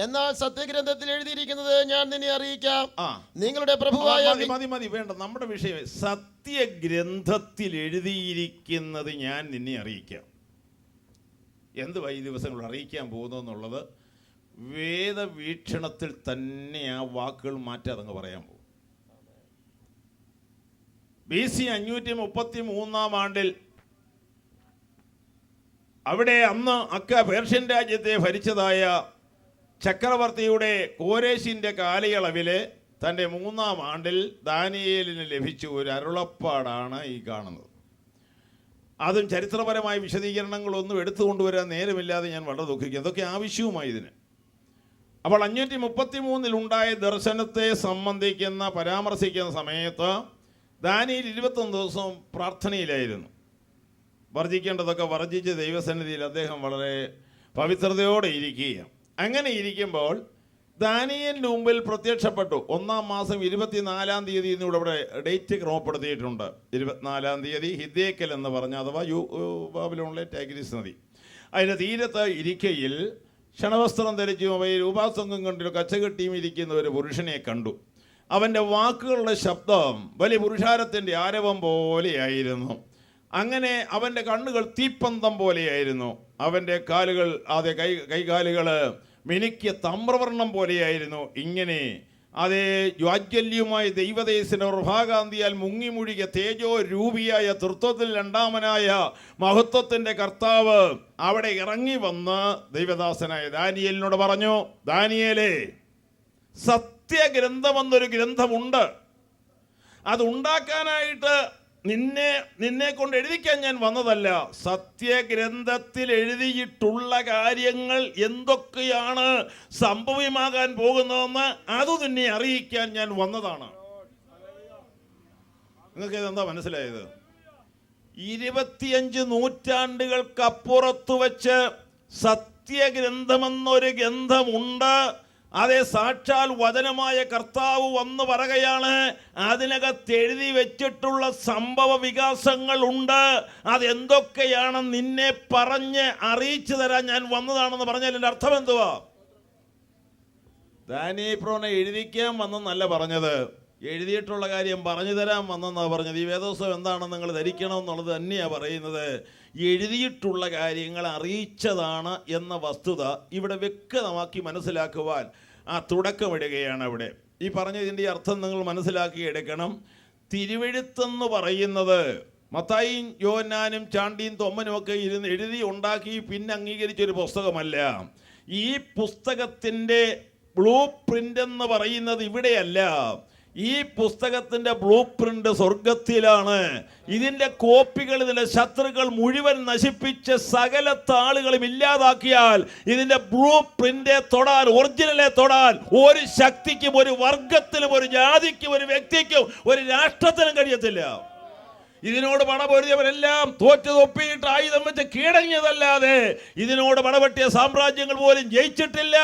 എന്നാൽ സത്യഗ്രന്ഥത്തിൽ എഴുതിയിരിക്കുന്നത് ഞാൻ നിന്നെ അറിയിക്കാം. നിങ്ങളുടെ പ്രഭുവായ മതി വേണ്ട. നമ്മുടെ വിഷയം സത്യഗ്രന്ഥത്തിൽ എഴുതിയിരിക്കുന്നത് ഞാൻ നിന്നെ അറിയിക്കാം. എന്തുവാ ഈ ദിവസങ്ങൾ അറിയിക്കാൻ പോകുന്നതെന്നുള്ളത് വേദവീക്ഷണത്തിൽ തന്നെ ആ വാക്കുകൾ മാറ്റാതങ്ങ് പറയാൻ പോകും. BC 533-ാം ആണ്ടിൽ അവിടെ അന്ന് പേർഷ്യൻ രാജ്യത്തെ ഭരിച്ചതായ ചക്രവർത്തിയുടെ കോരേശിൻ്റെ കാലയളവിൽ തൻ്റെ 3-ാം ആണ്ടിൽ ദാനിയേലിന് ലഭിച്ച ഒരു അരുളപ്പാടാണ് ഈ കാണുന്നത്. അതും ചരിത്രപരമായ വിശദീകരണങ്ങളൊന്നും എടുത്തുകൊണ്ടുവരാൻ നേരമില്ലാതെ ഞാൻ വളരെ ദുഃഖിക്കും. അതൊക്കെ ആവശ്യവുമായി ഇതിന്. അപ്പോൾ 533-ൽ ദർശനത്തെ പരാമർശിക്കുന്ന സമയത്ത് ദാനിയേൽ 21 ദിവസം പ്രാർത്ഥനയിലായിരുന്നു. വർജിക്കേണ്ടതൊക്കെ വർജിച്ച് ദൈവസന്നിധിയിൽ അദ്ദേഹം വളരെ പവിത്രതയോടെ ഇരിക്കുകയാണ്. അങ്ങനെ ഇരിക്കുമ്പോൾ ദാനിയേലിന് മുമ്പിൽ പ്രത്യക്ഷപ്പെട്ടു. 1-ാം മാസം 24-ാം തീയതി ഇവിടെ ഡേറ്റ് ക്രമപ്പെടുത്തിയിട്ടുണ്ട്. 24-ാം തീയതി ഹിദ്ദേക്കൽ എന്ന് പറഞ്ഞ അഥവാ ബാബിലോണിലെ ടൈഗ്രീസ് നദി അതിൻ്റെ തീരത്ത് ഇരിക്കയിൽ ക്ഷണവസ്ത്രം ധരിച്ചും അവയിൽ രൂപാസംഗം കണ്ടിട്ട് കച്ചകെട്ടിയും ഇരിക്കുന്ന ഒരു പുരുഷനെ കണ്ടു. അവൻ്റെ വാക്കുകളുടെ ശബ്ദം വലിയ പുരുഷാരത്തിൻ്റെ ആരവം പോലെയായിരുന്നു. അങ്ങനെ അവൻ്റെ കണ്ണുകൾ തീപ്പന്തം പോലെയായിരുന്നു. അവൻ്റെ കാലുകൾ കൈകാലുകൾ മിനുക്കിയ താമ്രവർണ്ണം പോലെയായിരുന്നു. ഇങ്ങനെ അതേ ജ്വാജ്വല്യമായ ദൈവദേശിന്റെ പ്രഭാകാന്തിയാൽ മുങ്ങിമുഴുകിയ തേജോ രൂപിയായ തൃത്വത്തിൽ രണ്ടാമനായ മഹത്വത്തിന്റെ കർത്താവ് അവിടെ ഇറങ്ങി വന്ന് ദൈവദാസനായ ദാനിയേലിനോട് പറഞ്ഞു, ദാനിയേലേ, സത്യഗ്രന്ഥമെന്നൊരു ഗ്രന്ഥമുണ്ട്. അതുണ്ടാക്കാനായിട്ട് നിന്നെ കൊണ്ട് എഴുതിക്കാൻ ഞാൻ വന്നതല്ല. സത്യഗ്രന്ഥത്തിൽ എഴുതിയിട്ടുള്ള കാര്യങ്ങൾ എന്തൊക്കെയാണ് സംഭവ്യമാകാൻ പോകുന്നതെന്ന് അത് നിന്നെ അറിയിക്കാൻ ഞാൻ വന്നതാണ്. നിങ്ങൾക്ക് ഇതെന്താ മനസ്സിലായത്? 25 നൂറ്റാണ്ടുകൾക്കപ്പുറത്ത് വെച്ച് സത്യഗ്രന്ഥമെന്നൊരു ഗ്രന്ഥമുണ്ട്. അതേ സാക്ഷാൽ വചനമായ കർത്താവ് വന്ന് പറയുകയാണ്, അതിനകത്ത് എഴുതി വെച്ചിട്ടുള്ള സംഭവ വികാസങ്ങൾ ഉണ്ട്. അതെന്തൊക്കെയാണ് നിന്നെ പറഞ്ഞ് അറിയിച്ചു തരാൻ ഞാൻ വന്നതാണെന്ന് പറഞ്ഞാൽ എൻ്റെ അർത്ഥം എന്തുവാ? ദാനിയേൽ എഴുതിക്കാൻ വന്നെന്നല്ല പറഞ്ഞത്, എഴുതിയിട്ടുള്ള കാര്യം പറഞ്ഞു തരാൻ വന്നെന്നാണ് പറഞ്ഞത്. ഈ വേദോത്സവം എന്താണെന്ന് നിങ്ങൾ ധരിക്കണം എന്നുള്ളത് തന്നെയാണ് പറയുന്നത്. എഴുതിയിട്ടുള്ള കാര്യങ്ങൾ അറിയിച്ചതാണ് എന്ന വസ്തുത ഇവിടെ വ്യക്തമാക്കി മനസ്സിലാക്കുവാൻ ആ തുടക്കമിടുകയാണ്. അവിടെ ഈ പറഞ്ഞതിൻ്റെ അർത്ഥം നിങ്ങൾ മനസ്സിലാക്കി എടുക്കണം. തിരുവെഴുത്തെന്ന് പറയുന്നത് മത്തായിയും യോഹന്നാനും ചാണ്ടിയും തൊമ്മനും ഒക്കെ എഴുതി ഉണ്ടാക്കി പിന്നെ അംഗീകരിച്ചൊരു പുസ്തകമല്ല. ഈ പുസ്തകത്തിൻ്റെ ബ്ലൂ പ്രിൻ്റ് എന്ന് പറയുന്നത് ഇവിടെയല്ല. ഈ പുസ്തകത്തിന്റെ ബ്ലൂ പ്രിന്റ് സ്വർഗത്തിലാണ്. ഇതിന്റെ കോപ്പികൾ ഇതിന്റെ ശത്രുക്കൾ മുഴുവൻ നശിപ്പിച്ച് സകല താളുകളും ഇല്ലാതാക്കിയാൽ ഇതിന്റെ ബ്ലൂ പ്രിന്റെ തൊടാൻ, ഒറിജിനലെ തൊടാൻ ഒരു ശക്തിക്കും, ഒരു വർഗത്തിലും, ഒരു ജാതിക്കും, ഒരു വ്യക്തിക്കും, ഒരു രാഷ്ട്രത്തിനും കഴിയത്തില്ല. ഇതിനോട് പടപൊരുതിയവരെല്ലാം തോറ്റു തൊപ്പിയിട്ട് ആയുധം വെച്ച് കീഴടങ്ങിയതല്ലാതെ ഇതിനോട് പടപെട്ടിയ സാമ്രാജ്യങ്ങൾ പോലും ജയിച്ചിട്ടില്ല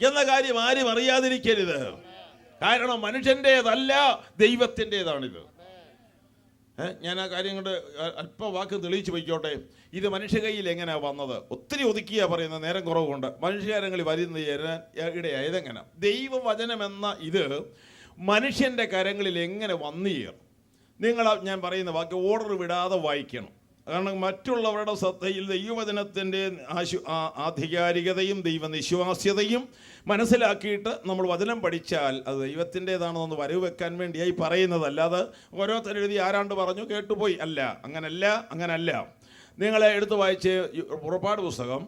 എന്ന കാര്യം ആരും അറിയാതിരിക്കരുത്. കാരണം മനുഷ്യൻ്റേതല്ല, ദൈവത്തിൻ്റെതാണിത്. ഞാൻ ആ കാര്യം കൊണ്ട് അല്പ വാക്ക് തെളിയിച്ചു പോയിക്കോട്ടെ. ഇത് മനുഷ്യ കയ്യിൽ എങ്ങനെയാണ് വന്നത്? ഒത്തിരി ഒതുക്കിയാ പറയുന്നത്, നേരം കുറവുകൊണ്ട്. മനുഷ്യകാരങ്ങളിൽ വരുന്ന ഇടയായതെങ്ങനെ? ദൈവവചനമെന്ന ഇത് മനുഷ്യൻ്റെ കരങ്ങളിൽ എങ്ങനെ വന്നുകയറും? ഞാൻ പറയുന്ന വാക്ക് ഓർഡർ വിടാതെ വായിക്കണം. കാരണം മറ്റുള്ളവരുടെ ശ്രദ്ധയിൽ ദൈവവചനത്തിൻ്റെ ആധികാരികതയും ദൈവനിശ്വാസ്യതയും മനസ്സിലാക്കിയിട്ട് നമ്മൾ വചനം പഠിച്ചാൽ അത് ദൈവത്തിൻ്റെതാണെന്ന് വരവ് വെക്കാൻ വേണ്ടിയായി പറയുന്നതല്ല. അത് ഓരോരുത്തരെഴുതി ആരാണ്ട് പറഞ്ഞു കേട്ടുപോയി അല്ല, അങ്ങനല്ല. നിങ്ങളെ എടുത്ത് വായിച്ച് പുറപ്പാട് പുസ്തകം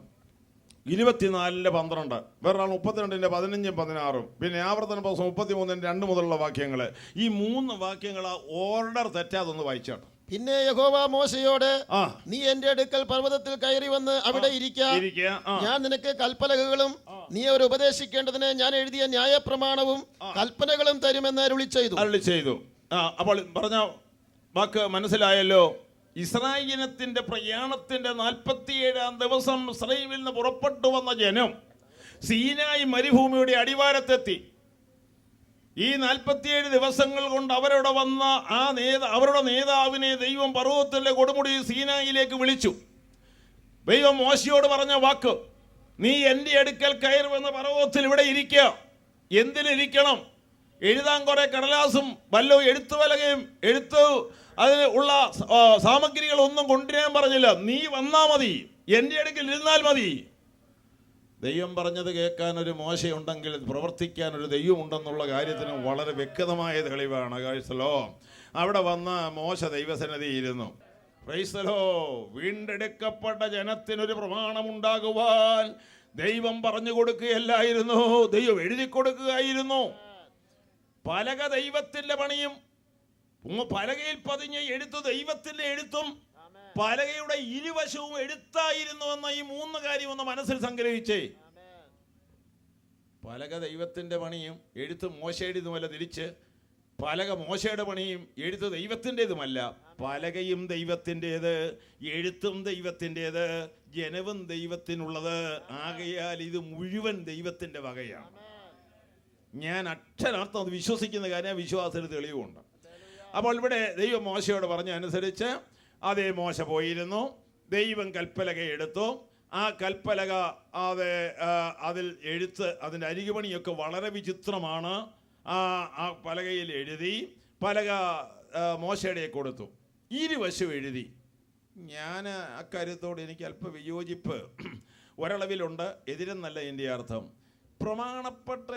24:12, വേറൊരാൾ 32:15-16, പിന്നെ ആവർത്തന പുസ്തകം 33:2 മുതലുള്ള വാക്യങ്ങൾ. ഈ 3 വാക്യങ്ങൾ ഓർഡർ തെറ്റാതൊന്ന് വായിച്ചാട്ടോ. പിന്നെ യഹോവ മോശയോട്, നീ എന്റെ അടുക്കൽ പർവ്വതത്തിൽ കയറി വന്ന് അവിടെ ഇരിക്കുക. ഞാൻ നിനക്ക് കൽപ്പലകകളും നീ അവർ ഉപദേശിക്കേണ്ടതിന് ഞാൻ എഴുതിയ ന്യായപ്രമാണവും കൽപ്പനകളും തരുമെന്ന് അരുളി ചെയ്തു. അപ്പോൾ പറഞ്ഞ വാക്ക് മനസ്സിലായല്ലോ. ഇസ്രായേലിനത്തിന്റെ പ്രയാണത്തിന്റെ 47-ാം ദിവസം ഇസ്രായേലിൽ നിന്ന് പുറപ്പെട്ടു വന്ന ജനം സീനായി മരുഭൂമിയുടെ അടിവാരത്തെത്തി. ഈ 47 ദിവസങ്ങൾ കൊണ്ട് അവരോട് വന്ന അവരുടെ നേതാവിനെ ദൈവം പർവ്വതത്തിലെ കൊടുമുടി സീനായിലേക്ക് വിളിച്ചു. ദൈവം മോശയോട് പറഞ്ഞ വാക്ക്, നീ എൻ്റെ അടുക്കൽ കയറുമെന്ന പർവ്വതത്തിൽ ഇവിടെ ഇരിക്കുക. എന്തിനിരിക്കണം? എഴുതാൻ കുറെ കടലാസും വല്ലോ എഴുത്തുവലകയും അതിന് ഉള്ള സാമഗ്രികളൊന്നും കൊണ്ടുവരാൻ പറഞ്ഞില്ല. നീ വന്നാ മതി, എൻ്റെ അടുക്കൽ ഇരുന്നാൽ മതി. ദൈവം പറഞ്ഞത് കേൾക്കാൻ ഒരു മോശയുണ്ടെങ്കിൽ പ്രവർത്തിക്കാൻ ഒരു ദൈവമുണ്ടെന്നുള്ള കാര്യത്തിന് വളരെ വ്യക്തമായ തെളിവാണ്. ക്രൈസ്തലോ, അവിടെ വന്ന മോശ ദൈവസന്നിധി ഇരുന്നു. ക്രൈസ്തലോ, വീണ്ടെടുക്കപ്പെട്ട ജനത്തിനൊരു പ്രമാണമുണ്ടാകുവാൻ ദൈവം പറഞ്ഞു കൊടുക്കുകയല്ലായിരുന്നു, ദൈവം എഴുതി കൊടുക്കുകയായിരുന്നു. പലക ദൈവത്തിന്റെ പണിയും പലകയിൽ പതിഞ്ഞ എഴുത്ത് ദൈവത്തിന്റെ എഴുത്തും പലകയുടെ ഇരുവശവും എഴുത്തായിരുന്നു എന്ന ഈ 3 കാര്യം ഒന്ന് മനസ്സിൽ സംഗ്രഹിച്ചേ. പലക ദൈവത്തിന്റെ പണിയും എഴുത്ത് മോശയുടേതുമല്ല, തിരിച്ച് പലക മോശയുടെ പണിയും എഴുത്ത് ദൈവത്തിൻ്റെതുമല്ല. പലകയും ദൈവത്തിൻ്റെത്, എഴുത്തും ദൈവത്തിൻ്റെത്, ജനവും ദൈവത്തിനുള്ളത്. ആകയാൽ ഇത് മുഴുവൻ ദൈവത്തിന്റെ വകയാണ്. ഞാൻ അക്ഷരാർത്ഥം അത് വിശ്വസിക്കുന്ന കാര്യം, വിശ്വാസത്തിന് തെളിവുണ്ട്. അപ്പോൾ ഇവിടെ ദൈവം മോശയോട് പറഞ്ഞ അനുസരിച്ച് അതേ മോശ പോയിരുന്നു. ദൈവം കൽപ്പലക എടുത്തു. ആ കൽപ്പലക അതിൽ എഴുത്ത്, അതിൻ്റെ അരികുപണിയൊക്കെ വളരെ വിചിത്രമാണ്. ആ പലകയിൽ എഴുതി, പലക മോശയുടെ കൊടുത്തു. ഇരുവശം എഴുതി. ഞാൻ അക്കാര്യത്തോട് എനിക്ക് അല്പ വിയോജിപ്പ് ഒരളവിലുണ്ട്. എതിരെന്നല്ല എൻ്റെ അർത്ഥം. പ്രമാണപ്പെട്ട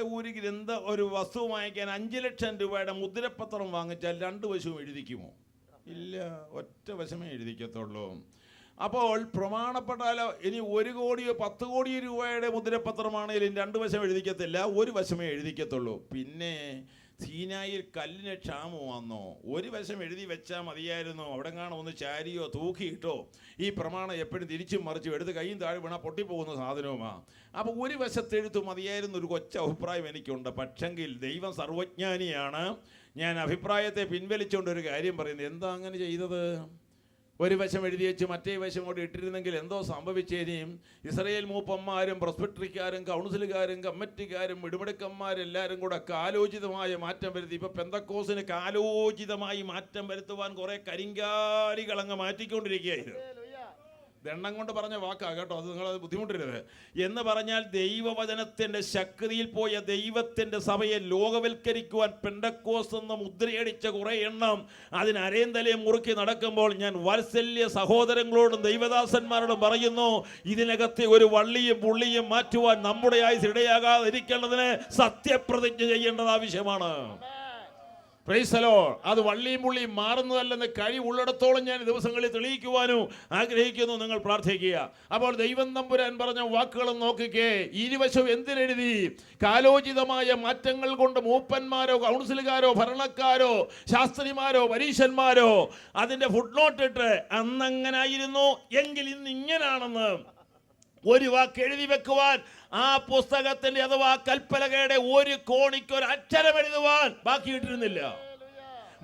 ഒരു വസ്തു വാങ്ങിക്കാൻ 5 ലക്ഷം രൂപയുടെ മുദ്രപത്രം വാങ്ങിച്ചാൽ 2 വശവും എഴുതിക്കുമോ? ഇല്ല, ഒറ്റ വശമേ എഴുതിക്കത്തുള്ളൂ. അപ്പോൾ പ്രമാണപ്പെട്ടാലോ ഇനി 1 കോടിയോ 10 കോടി രൂപയുടെ മുദ്രപത്രമാണെങ്കിലും 2 വശം എഴുതിക്കത്തില്ല, 1 വശമേ എഴുതിക്കത്തുള്ളൂ. പിന്നെ സീനായിൽ കല്ലിന് ക്ഷാമം വന്നോ? 1 വശം എഴുതി വെച്ചാൽ മതിയായിരുന്നു. അവിടെ കാണാൻ ഒന്ന് ചാരിയോ തൂക്കിയിട്ടോ ഈ പ്രമാണം എപ്പോഴും തിരിച്ചും മറിച്ചും എടുത്ത് കൈയും താഴെ വീണാൽ പൊട്ടിപ്പോകുന്ന സാധനവുമാണ്. അപ്പോൾ 1 വശത്തെഴുത്ത് മതിയായിരുന്നു, ഒരു കൊച്ച അഭിപ്രായം എനിക്കുണ്ട്. പക്ഷെങ്കിൽ ദൈവം സർവജ്ഞാനിയാണ്. ഞാൻ അഭിപ്രായത്തെ പിൻവലിച്ചുകൊണ്ട് ഒരു കാര്യം പറയുന്നത്, എന്താ അങ്ങനെ ചെയ്തത്? 1 വശം എഴുതി വെച്ച് മറ്റേ വശം കൂടി ഇട്ടിരുന്നെങ്കിൽ എന്തോ സംഭവിച്ചേനെയും. ഇസ്രായേൽ മൂപ്പന്മാരും പ്രസ്ബിറ്ററിക്കാരും കൗൺസിലുകാരും കമ്മിറ്റിക്കാരും ഇടപെടുക്കന്മാരെല്ലാവരും കൂടെ കാലോചിതമായ മാറ്റം വരുത്തി. ഇപ്പം പെന്തക്കോസിന് കാലോചിതമായി മാറ്റം വരുത്തുവാൻ കുറേ കരിങ്കാലികൾ അങ്ങ് മാറ്റിക്കൊണ്ടിരിക്കുകയായിരുന്നു. ദണ്ണം കൊണ്ട് പറഞ്ഞ വാക്കാ കേട്ടോ, അത് നിങ്ങളത് ബുദ്ധിമുട്ടരുത്. എന്ന് പറഞ്ഞാൽ ദൈവവചനത്തിൻ്റെ ശക്തിയിൽ പോയ ദൈവത്തിൻ്റെ സഭയെ ലോകവൽക്കരിക്കുവാൻ പെന്തക്കോസ് എന്ന മുദ്രയടിച്ച കുറേ എണ്ണം അതിന് അരേന്തലയും മുറുക്കി നടക്കുമ്പോൾ ഞാൻ വാത്സല്യ സഹോദരങ്ങളോടും ദൈവദാസന്മാരോടും പറയുന്നു, ഇതിനകത്തെ ഒരു വള്ളിയും പുള്ളിയും മാറ്റുവാൻ നമ്മുടെ ആയുസ് ഇടയാകാതിരിക്കേണ്ടതിന് സത്യപ്രതിജ്ഞ ചെയ്യേണ്ടത് ആവശ്യമാണ്. Price the Lord. അത് വള്ളിയും പുള്ളിയും മാറുന്നതല്ലെന്ന് കഴിവുള്ളിടത്തോളം ഞാൻ ദിവസങ്ങളിൽ തെളിയിക്കുവാനും ആഗ്രഹിക്കുന്നു. നിങ്ങൾ പ്രാർത്ഥിക്കുക. അപ്പോൾ ദൈവം തമ്പുരാൻ പറഞ്ഞ വാക്കുകളും നോക്കിക്കേ. ഇരുവശവും എന്തിനെഴുതി? കാലോചിതമായ മാറ്റങ്ങൾ കൊണ്ട് മൂപ്പന്മാരോ കൗൺസിലുകാരോ ഭരണക്കാരോ ശാസ്ത്രിമാരോ പരീശന്മാരോ അതിൻ്റെ ഫുട്നോട്ട് ഇട്ട് അന്നങ്ങനായിരുന്നു എങ്കിൽ ഇന്ന് ഇങ്ങനാണെന്ന് ഒരു വാക്ക് എഴുതി വെക്കുവാൻ ആ പുസ്തകത്തിന്റെ അഥവാ കൽപ്പലകയുടെ 1 കോണിക്ക് ഒരു അക്ഷരം എഴുതുവാൻ ബാക്കിയിട്ടിരുന്നില്ല.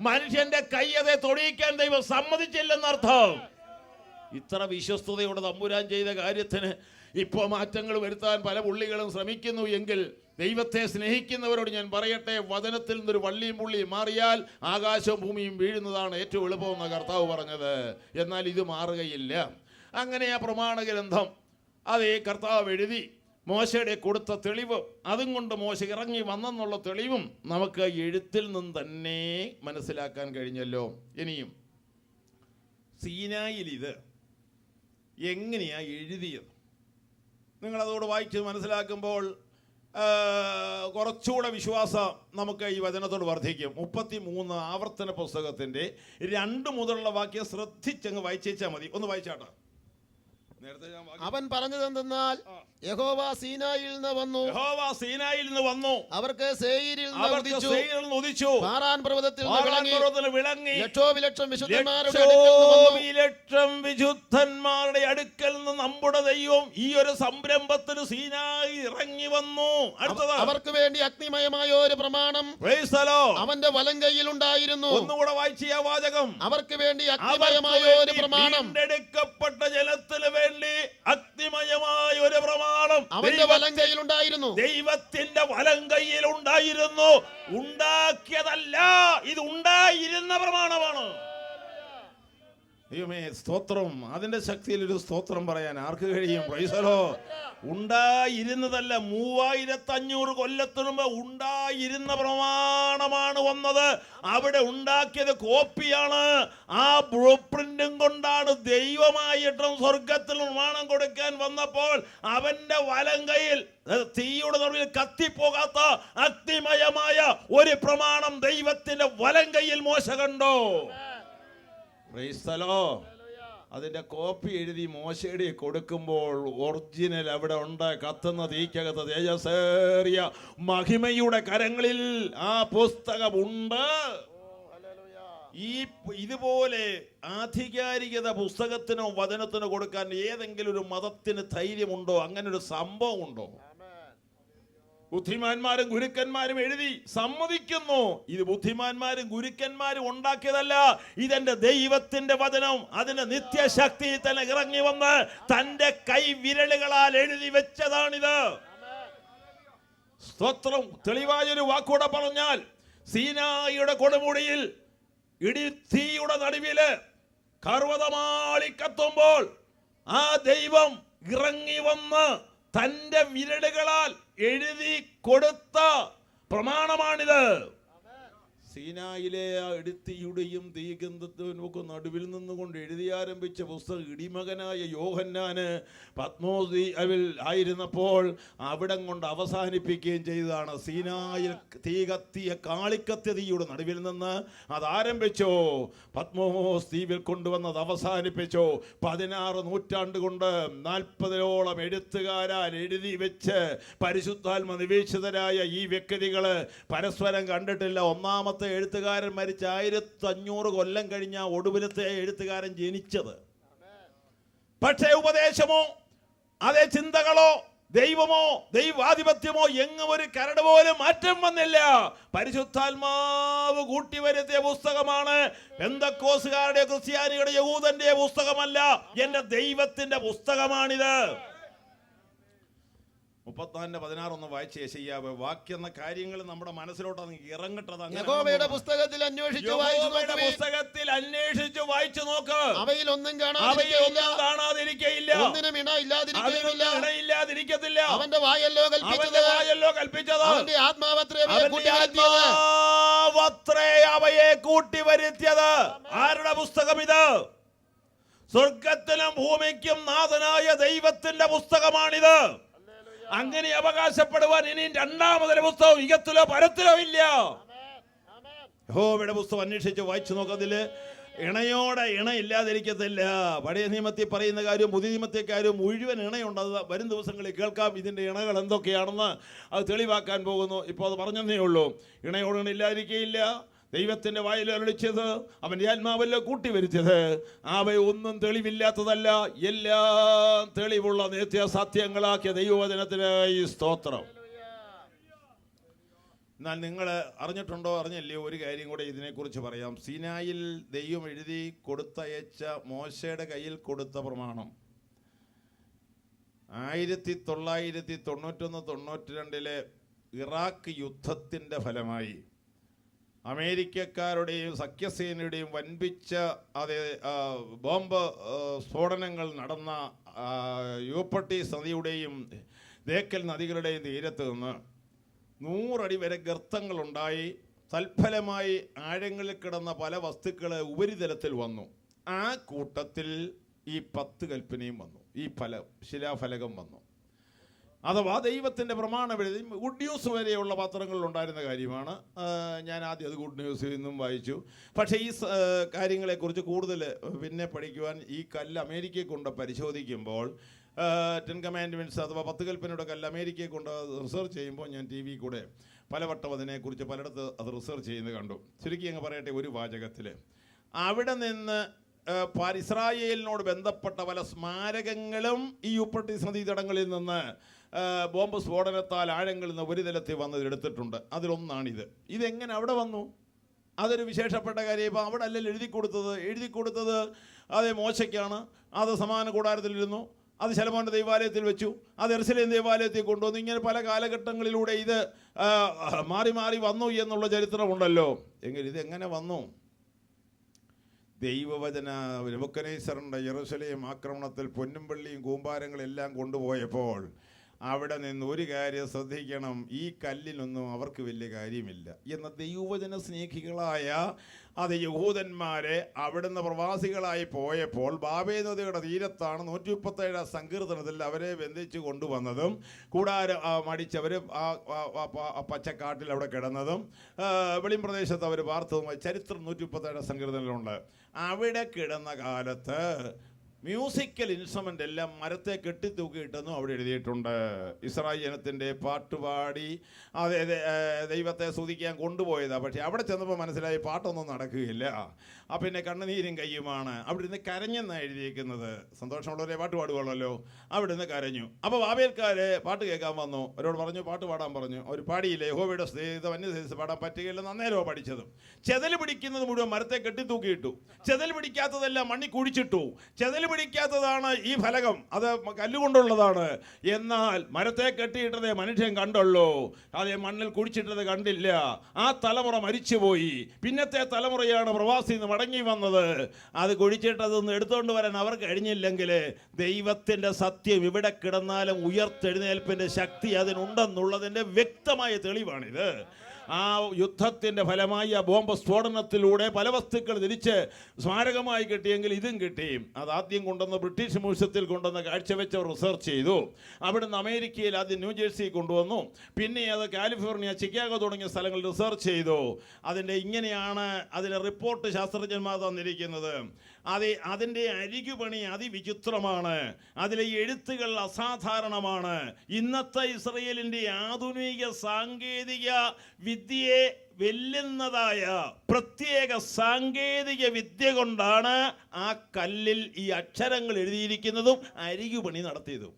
മനുഷ്യന്റെ കൈ അതെ തൊടിയിക്കാൻ ദൈവം സമ്മതിച്ചില്ലെന്നർത്ഥം. ഇത്ര വിശ്വസ്തയോടെ തമ്പുരാൻ ചെയ്ത കാര്യത്തിന് ഇപ്പോൾ മാറ്റങ്ങൾ വരുത്താൻ പല പുള്ളികളും ശ്രമിക്കുന്നു എങ്കിൽ ദൈവത്തെ സ്നേഹിക്കുന്നവരോട് ഞാൻ പറയട്ടെ, വചനത്തിൽ നിന്നൊരു വള്ളിയും പുള്ളിയും മാറിയാൽ ആകാശവും ഭൂമിയും വീഴുന്നതാണ് ഏറ്റവും എളുപ്പമെന്ന കർത്താവ് പറഞ്ഞത്. എന്നാൽ ഇത് മാറുകയില്ല. അങ്ങനെ ആ പ്രമാണ ഗ്രന്ഥം അതേ കർത്താവ് എഴുതി മോശയുടെ കൊടുത്ത തെളിവ്, അതും കൊണ്ട് മോശ ഇറങ്ങി വന്നെന്നുള്ള തെളിവും നമുക്ക് എഴുത്തിൽ നിന്ന് തന്നെ മനസ്സിലാക്കാൻ കഴിഞ്ഞല്ലോ. ഇനിയും സീനായിൽ ഇത് എങ്ങനെയാ എഴുതിയത്? നിങ്ങളതോട് വായിച്ച് മനസ്സിലാക്കുമ്പോൾ കുറച്ചുകൂടെ വിശ്വാസം നമുക്ക് ഈ വചനത്തോട് വർദ്ധിക്കും. 33 ആവർത്തന പുസ്തകത്തിൻ്റെ 2 മുതലുള്ള വാക്യം ശ്രദ്ധിച്ചങ്ങ് വായിച്ചാൽ മതി. ഒന്ന് വായിച്ചാട്ടെ. നേരത്തെ ഞാൻ അവൻ പറഞ്ഞതെന്നാൽ യഹോവ സീനായിൽ നിന്ന് വന്നു, യഹോവ സീനായിൽ നിന്ന് വന്നു, അവർക്ക് സേയീരിൽ നിന്ന് അവർക്ക് ഉദിച്ചു, സേയീരിൽ നിന്ന് ഉദിച്ചു, പാറാൻ പർവ്വതത്തിൽ പാറാൻ പർവ്വതത്തിൽ വിളങ്ങി, ലക്ഷോപിലക്ഷം വിശുദ്ധന്മാരുടെ അടുക്കൽ നിന്ന് വന്നു. ലക്ഷോപലക്ഷം വിശുദ്ധന്മാരുടെ അടുക്കൽ നിന്ന് നമ്മുടെ ദൈവം ഈ ഒരു സംരംഭത്തിന് സീനായി ഇറങ്ങി വന്നു. അടുത്തത്, അവർക്ക് വേണ്ടി അഗ്നിമയമായ ഒരു പ്രമാണം Praise the Lord. അവന്റെ വലങ്കയിൽ ഉണ്ടായിരുന്നു. ഒന്നുകൂടെ വായിച്ച ആ വാചകം, അവർക്ക് വേണ്ടി അഗ്നിമയമായ ഒരു പ്രമാണം, വീണ്ടെടുക്കപ്പെട്ട ജനത്തിന് വേണ്ടി അഗ്നിമയമായ ഒരു പ്രമാണം അവന്റെ വലങ്കയിൽ ഉണ്ടായിരുന്നു. ദൈവത്തിന്റെ വലങ്കയിൽ ഉണ്ടായിരുന്നു. ഉണ്ടാക്കിയതല്ല, ഇത് ഉണ്ടായിരുന്ന പ്രമാണമാണ്. ദൈവമേ സ്തോത്രം. അതിന്റെ ശക്തിയിൽ ഒരു സ്തോത്രം പറയാൻ ആർക്ക് കഴിയും? Praise the Lord. ഉണ്ടായിരുന്നതല്ല, 3500 കൊല്ലത്തിനു മുമ്പ് ഉണ്ടായിരുന്ന പ്രമാണമാണ് വന്നത്. അവിടെ ഉണ്ടാക്കിയത് കോപ്പിയാണ്. ആ ബ്ലൂ പ്രിന്റും കൊണ്ടാണ് ദൈവമായിട്ടും സ്വർഗത്തിൽ നിർമ്മാണം കൊടുക്കാൻ വന്നപ്പോൾ അവന്റെ വലങ്കയിൽ തീയുടെ നടുവിൽ കത്തിപ്പോകാത്ത അഗ്നിമയമായ ഒരു പ്രമാണം ദൈവത്തിന്റെ വലങ്കയിൽ മോശ കണ്ടു. Price the Lord. അതിന്റെ കോപ്പി എഴുതി മോശയുടെ കൊടുക്കുമ്പോൾ ഒറിജിനൽ അവിടെ ഉണ്ട്. കത്തുന്ന തീക്കകത്ത് തേജസ്സേറിയ മഹിമയുടെ കരങ്ങളിൽ ആ പുസ്തകമുണ്ട്. ഇതുപോലെ ആധികാരികത പുസ്തകത്തിനോ വചനത്തിനോ കൊടുക്കാൻ ഏതെങ്കിലും ഒരു മതത്തിന് ധൈര്യമുണ്ടോ? അങ്ങനെ ഒരു സംഭവം ഉണ്ടോ? ബുദ്ധിമാന്മാരും ഗുരുക്കന്മാരും എഴുതി സമ്മതിക്കുന്നു. ഇത് ബുദ്ധിമാന്മാരും ഗുരുക്കന്മാരും ഉണ്ടാക്കിയതല്ല, ഇതെന്റെ ദൈവത്തിന്റെ വചനം. അതിന്റെ നിത്യശക്തി തന്നെ ഇറങ്ങി വന്ന് തന്റെ കൈവിരലുകളാൽ എഴുതി വെച്ചതാണിത്. സ്തോത്രം. തെളിവായൊരു വാക്കൂടെ പറഞ്ഞാൽ, സീനായിയുടെ കൊടുമുടിയിൽ ഇടിത്തീയുടെ നടുവില് പർവ്വതമാളി കത്തുമ്പോൾ ആ ദൈവം ഇറങ്ങി വന്ന് തന്റെ വിരലുകളാൽ എഴുതി കൊടുത്ത പ്രമാണമാണിത്. സീനായിലെ ആ ഇടിത്തീയുടെയും തീഗന്ധത്തിനൊക്കെ നടുവിൽ നിന്നുകൊണ്ട് എഴുതി ആരംഭിച്ച പുസ്തകം ഇടിമകനായ യോഹന്നാന് പത്മോസ് ദ്വീപിൽ ആയിരുന്നപ്പോൾ അവിടം കൊണ്ട് അവസാനിപ്പിക്കുകയും ചെയ്തതാണ്. സീനായിൽ തീ കത്തിയ കാളിക്കത്തിയ തീയുടെ നടുവിൽ നിന്ന് അതാരംഭിച്ചു. പത്മോസ് ദ്വീപിൽ കൊണ്ടുവന്നത് അവസാനിപ്പിച്ചു. 16 നൂറ്റാണ്ട് കൊണ്ട് 40ഓളം എഴുത്തുകാരാൽ എഴുതി വെച്ച് പരിശുദ്ധാത്മ നിവേശിതരായ ഈ വ്യക്തികള് പരസ്പരം കണ്ടിട്ടില്ല. ഒന്നാമത്തെ എഴുത്തുകാരൻ മരിച്ച 1500 കൊല്ലം കഴിഞ്ഞ ഒടുവിലത്തെ എഴുത്തുകാരൻ ജനിച്ചത്. പക്ഷേ ഉപദേശമോ അതേ ചിന്തകളോ ദൈവമോ ദൈവാധിപത്യമോ എങ്ങും ഒരു കരട് പോലും മാറ്റം വന്നില്ല. പരിശുദ്ധാത്മാവ് കൂട്ടിവരുത്തിയ പുസ്തകമാണ്. പെന്തക്കോസുകാരുടെ, ക്രിസ്ത്യാനികളുടെ, യഹൂദന്റെ പുസ്തകമല്ല, എന്റെ ദൈവത്തിന്റെ പുസ്തകമാണിത്. 34:16 ഒന്ന് വായിച്ച് യെശയ്യാവ്. വാക്യെന്ന കാര്യങ്ങൾ നമ്മുടെ മനസ്സിലോട്ട് ഇറങ്ങട്ടത്. യഹോവയുടെ പുസ്തകത്തിൽ അന്വേഷിച്ചു വായിച്ചു നോക്ക്. അവയിൽ ഒന്നും കാണാതിരിക്കയില്ല, ഒന്നിനും ഇണയില്ലാതിരിക്കത്തില്ല. അവന്റെ വായല്ലോ കൽപ്പിച്ചത്, അവന്റെ ആത്മാവത്രേ അവയെ കൂട്ടിവരുത്തിയത്. ആരുടെ പുസ്തകം ഇത്? സ്വർഗത്തിനും ഭൂമിക്കും നാഥനായ ദൈവത്തിന്റെ പുസ്തകമാണിത്. അങ്ങനെ അവകാശപ്പെടുവാൻ ഇനി രണ്ടാമതൊരു പുസ്തകം യുഗത്തിലോ പരത്തിലോ ഇല്ല. യഹോവയുടെ പുസ്തകം അന്വേഷിച്ച് വായിച്ചു നോക്കതില് ഇണയോടെ ഇണ ഇല്ലാതിരിക്കത്തില്ല. പഴയ നിയമത്തിൽ പറയുന്ന കാര്യം പുതിയ നിയമത്തെ കാര്യം മുഴുവൻ ഇണയുണ്ട്. അത് വരും ദിവസങ്ങളിൽ കേൾക്കാം. ഇതിൻ്റെ ഇണകൾ എന്തൊക്കെയാണെന്ന് അത് തെളിവാക്കാൻ പോകുന്നു. ഇപ്പോൾ അത് പറഞ്ഞതേ ഉള്ളൂ. ഇണയോട് ഇല്ലാതിരിക്കുകയില്ല. ദൈവത്തിന്റെ വായിൽ അരുളിച്ചത്, അവന്റെ ആത്മാവല്ലോ കൂട്ടിവരുത്തിയത്. അവയൊന്നും തെളിവില്ലാത്തതല്ല, എല്ലാം തെളിവുള്ള നിത്യസത്യങ്ങളാക്കിയ ദൈവവചനത്തിനായി സ്തോത്രം. എന്നാൽ നിങ്ങൾ അറിഞ്ഞിട്ടുണ്ടോ അറിഞ്ഞില്ലയോ? ഒരു കാര്യം കൂടെ ഇതിനെക്കുറിച്ച് പറയാം. സീനായിൽ ദൈവം എഴുതി കൊടുത്തയച്ച മോശയുടെ കയ്യിൽ കൊടുത്ത പ്രമാണം 1991-92 ഇറാഖ് യുദ്ധത്തിൻ്റെ ഫലമായി അമേരിക്കക്കാരുടെയും സഖ്യസേനയുടെയും വൻപിച്ച ബോംബ് സ്ഫോടനങ്ങൾ നടന്ന യൂഫ്രട്ടീസ് നദിയുടെയും ദേക്കൽ നദികളുടെയും തീരത്ത് നിന്ന് 100 അടി വരെ ഗർത്തങ്ങളുണ്ടായി. തൽഫലമായി ആഴങ്ങളിൽ കിടന്ന പല വസ്തുക്കൾ ഉപരിതലത്തിൽ വന്നു. ആ കൂട്ടത്തിൽ ഈ 10 കൽപ്പനയും വന്നു. ഈ ശിലാഫലകം വന്നു. അഥവാ ദൈവത്തിൻ്റെ പ്രമാണമെഴുതി ഗുഡ് ന്യൂസ് വരെയുള്ള പത്രങ്ങളിലുണ്ടായിരുന്ന കാര്യമാണ്. ഞാൻ ആദ്യം അത് ഗുഡ് ന്യൂസിൽ നിന്നും വായിച്ചു. പക്ഷേ ഈ കാര്യങ്ങളെക്കുറിച്ച് കൂടുതൽ പിന്നെ പഠിക്കുവാൻ ഈ കല്ല് അമേരിക്കയെ കൊണ്ട് പരിശോധിക്കുമ്പോൾ 10 കമാൻഡ്മെൻറ്റ്സ് അഥവാ 10 കൽപ്പനയുടെ കല്ല് അമേരിക്കയെ കൊണ്ട് റിസർച്ച് ചെയ്യുമ്പോൾ ഞാൻ TV കൂടെ പലവട്ടം അതിനെക്കുറിച്ച് പലയിടത്ത് അത് റിസർച്ച് ചെയ്യുന്നത് കണ്ടു. ചുരുക്കി അങ്ങ് പറയട്ടെ, ഒരു വാചകത്തിൽ അവിടെ നിന്ന് ഇസ്രായേലിനോട് ബന്ധപ്പെട്ട പല സ്മാരകങ്ങളും ഈ യൂഫ്രട്ടീസ് നദീതടങ്ങളിൽ നിന്ന് ബോംബ് സ്ഫോടനത്താൽ ആഴങ്ങളിൽ നിന്ന് ഉപരിതലത്തിൽ വന്നത് എടുത്തിട്ടുണ്ട്. അതിലൊന്നാണിത്. ഇതെങ്ങനെ അവിടെ വന്നു? അതൊരു വിശേഷപ്പെട്ട കാര്യം. ഇപ്പോൾ അവിടെ അല്ലല്ലോ എഴുതി കൊടുത്തത് അത് മോശയ്ക്കാണ്. അത് സമാന കൂടാരത്തിലിരുന്നു. അത് ശലോമോന്റെ ദൈവാലയത്തിൽ വെച്ചു. അത് യെരൂശലേം ദൈവാലയത്തിൽ കൊണ്ടുവന്നു. ഇങ്ങനെ പല കാലഘട്ടങ്ങളിലൂടെ ഇത് മാറി മാറി വന്നു എന്നുള്ള ചരിത്രമുണ്ടല്ലോ. എങ്കിൽ ഇതെങ്ങനെ വന്നു? ദൈവവചന നെബൂഖദ്നേസറിൻ്റെ യെരൂശലേം ആക്രമണത്തിൽ പൊന്നും വെള്ളിയും കൂമ്പാരങ്ങളെല്ലാം കൊണ്ടുപോയപ്പോൾ അവിടെ നിന്ന് ഒരു കാര്യം ശ്രദ്ധിക്കണം, ഈ കല്ലിനൊന്നും അവർക്ക് വലിയ കാര്യമില്ല എന്ന ദൈവവചന സ്നേഹികളായ അത് യഹൂദന്മാരെ അവിടുന്ന് പ്രവാസികളായി പോയപ്പോൾ ബാബേൽ നദിയുടെ തീരത്താണ് 137 സങ്കീർത്തനത്തിൽ അവരെ ബന്ധിച്ച് കൊണ്ടുവന്നതും കൂടാരം മടിച്ചവർ പച്ചക്കാട്ടിൽ അവിടെ കിടന്നതും വെളിം പ്രദേശത്ത് അവർ പാർത്തതുമായി ചരിത്രം 137 സങ്കീർത്തനത്തിലുണ്ട്. അവിടെ കിടന്ന കാലത്ത് മ്യൂസിക്കൽ ഇൻസ്ട്രുമെൻ്റ് എല്ലാം മരത്തെ കെട്ടിത്തൂക്കിയിട്ടെന്നും അവിടെ എഴുതിയിട്ടുണ്ട്. ഇസ്രായേൽ ജനത്തിൻ്റെ പാട്ടുപാടി ദൈവത്തെ സ്തുതിക്കാൻ കൊണ്ടുപോയതാണ്. പക്ഷേ അവിടെ ചെന്നപ്പോൾ മനസ്സിലായി പാട്ടൊന്നും നടക്കുകയില്ല. പിന്നെ കണ്ണുനീരും കയ്യുമാണ്. അവിടെ നിന്ന് കരഞ്ഞെന്നാണ് എഴുതിയിരിക്കുന്നത്. സന്തോഷമുള്ളവരെ പാട്ട് പാടുകയുള്ളല്ലോ. അവിടെ നിന്ന് കരഞ്ഞു. അപ്പോൾ ബാബേൽക്കാരെ പാട്ട് കേൾക്കാൻ വന്നു. അവരോട് പറഞ്ഞു, പാട്ട് പാടാൻ പറഞ്ഞു. അവർ പാടിയില്ല. യഹോവയുടെ സ്നേഹിത വന്യദേശത്ത് പാടാൻ പറ്റുകയില്ലെന്ന് അന്നേരമോ പഠിച്ചതും. ചെതൽ പിടിക്കുന്നത് മുഴുവൻ മരത്തെ കെട്ടിത്തൂക്കിയിട്ടു. ചെതൽ പിടിക്കാത്തതെല്ലാം മണ്ണി കുഴിച്ചിട്ടു. ചെതൽ പിടിക്കാത്തതാണ് ഈ ഫലകം, അത് കല്ലുകൊണ്ടുള്ളതാണ്. എന്നാൽ മരത്തെ കെട്ടിയിട്ടതേ മനുഷ്യൻ കണ്ടുള്ളൂ, അതേ മണ്ണിൽ കുഴിച്ചിട്ടത് കണ്ടില്ല. ആ തലമുറ മരിച്ചുപോയി. പിന്നത്തെ തലമുറയാണ് പ്രവാസിയിൽ നിന്ന് മടങ്ങി വന്നത്. അത് കുഴിച്ചിട്ടതൊന്നും എടുത്തുകൊണ്ട് വരാൻ അവർക്ക് കഴിഞ്ഞില്ലെങ്കിൽ ദൈവത്തിൻ്റെ സത്യം ഇവിടെ കിടന്നാലും ഉയർത്തെഴുന്നേൽപ്പിൻ്റെ ശക്തി അതിനുണ്ടെന്നുള്ളതിൻ്റെ വ്യക്തമായ തെളിവാണിത്. ആ യുദ്ധത്തിൻ്റെ ഫലമായി ആ ബോംബ് സ്ഫോടനത്തിലൂടെ പല വസ്തുക്കൾ തിരിച്ച് സ്മാരകമായി കിട്ടിയെങ്കിൽ ഇതും കിട്ടി. അത് ആദ്യം കൊണ്ടുവന്ന് ബ്രിട്ടീഷ് മ്യൂസിയത്തിൽ കൊണ്ടുവന്ന് കാഴ്ചവെച്ചവർ റിസർച്ച് ചെയ്തു. അവിടുന്ന് അമേരിക്കയിൽ ആദ്യം ന്യൂജേഴ്സി കൊണ്ടുവന്നു. പിന്നെ അത് കാലിഫോർണിയ, ചിക്കാഗോ തുടങ്ങിയ സ്ഥലങ്ങളിൽ റിസർച്ച് ചെയ്തു. ഇങ്ങനെയാണ് അതിൻ്റെ റിപ്പോർട്ട് ശാസ്ത്രജ്ഞന്മാർ തന്നിരിക്കുന്നത്. അതിൻ്റെ അരികുപണി അതിവിചിത്രമാണ്. അതിലെ എഴുത്തുകൾ അസാധാരണമാണ്. ഇന്നത്തെ ഇസ്രയേലിൻ്റെ ആധുനിക സാങ്കേതിക വിദ്യയെ വെല്ലുന്നതായ പ്രത്യേക സാങ്കേതിക വിദ്യ കൊണ്ടാണ് ആ കല്ലിൽ ഈ അക്ഷരങ്ങൾ എഴുതിയിരിക്കുന്നതും അരികുപണി നടത്തിയതും.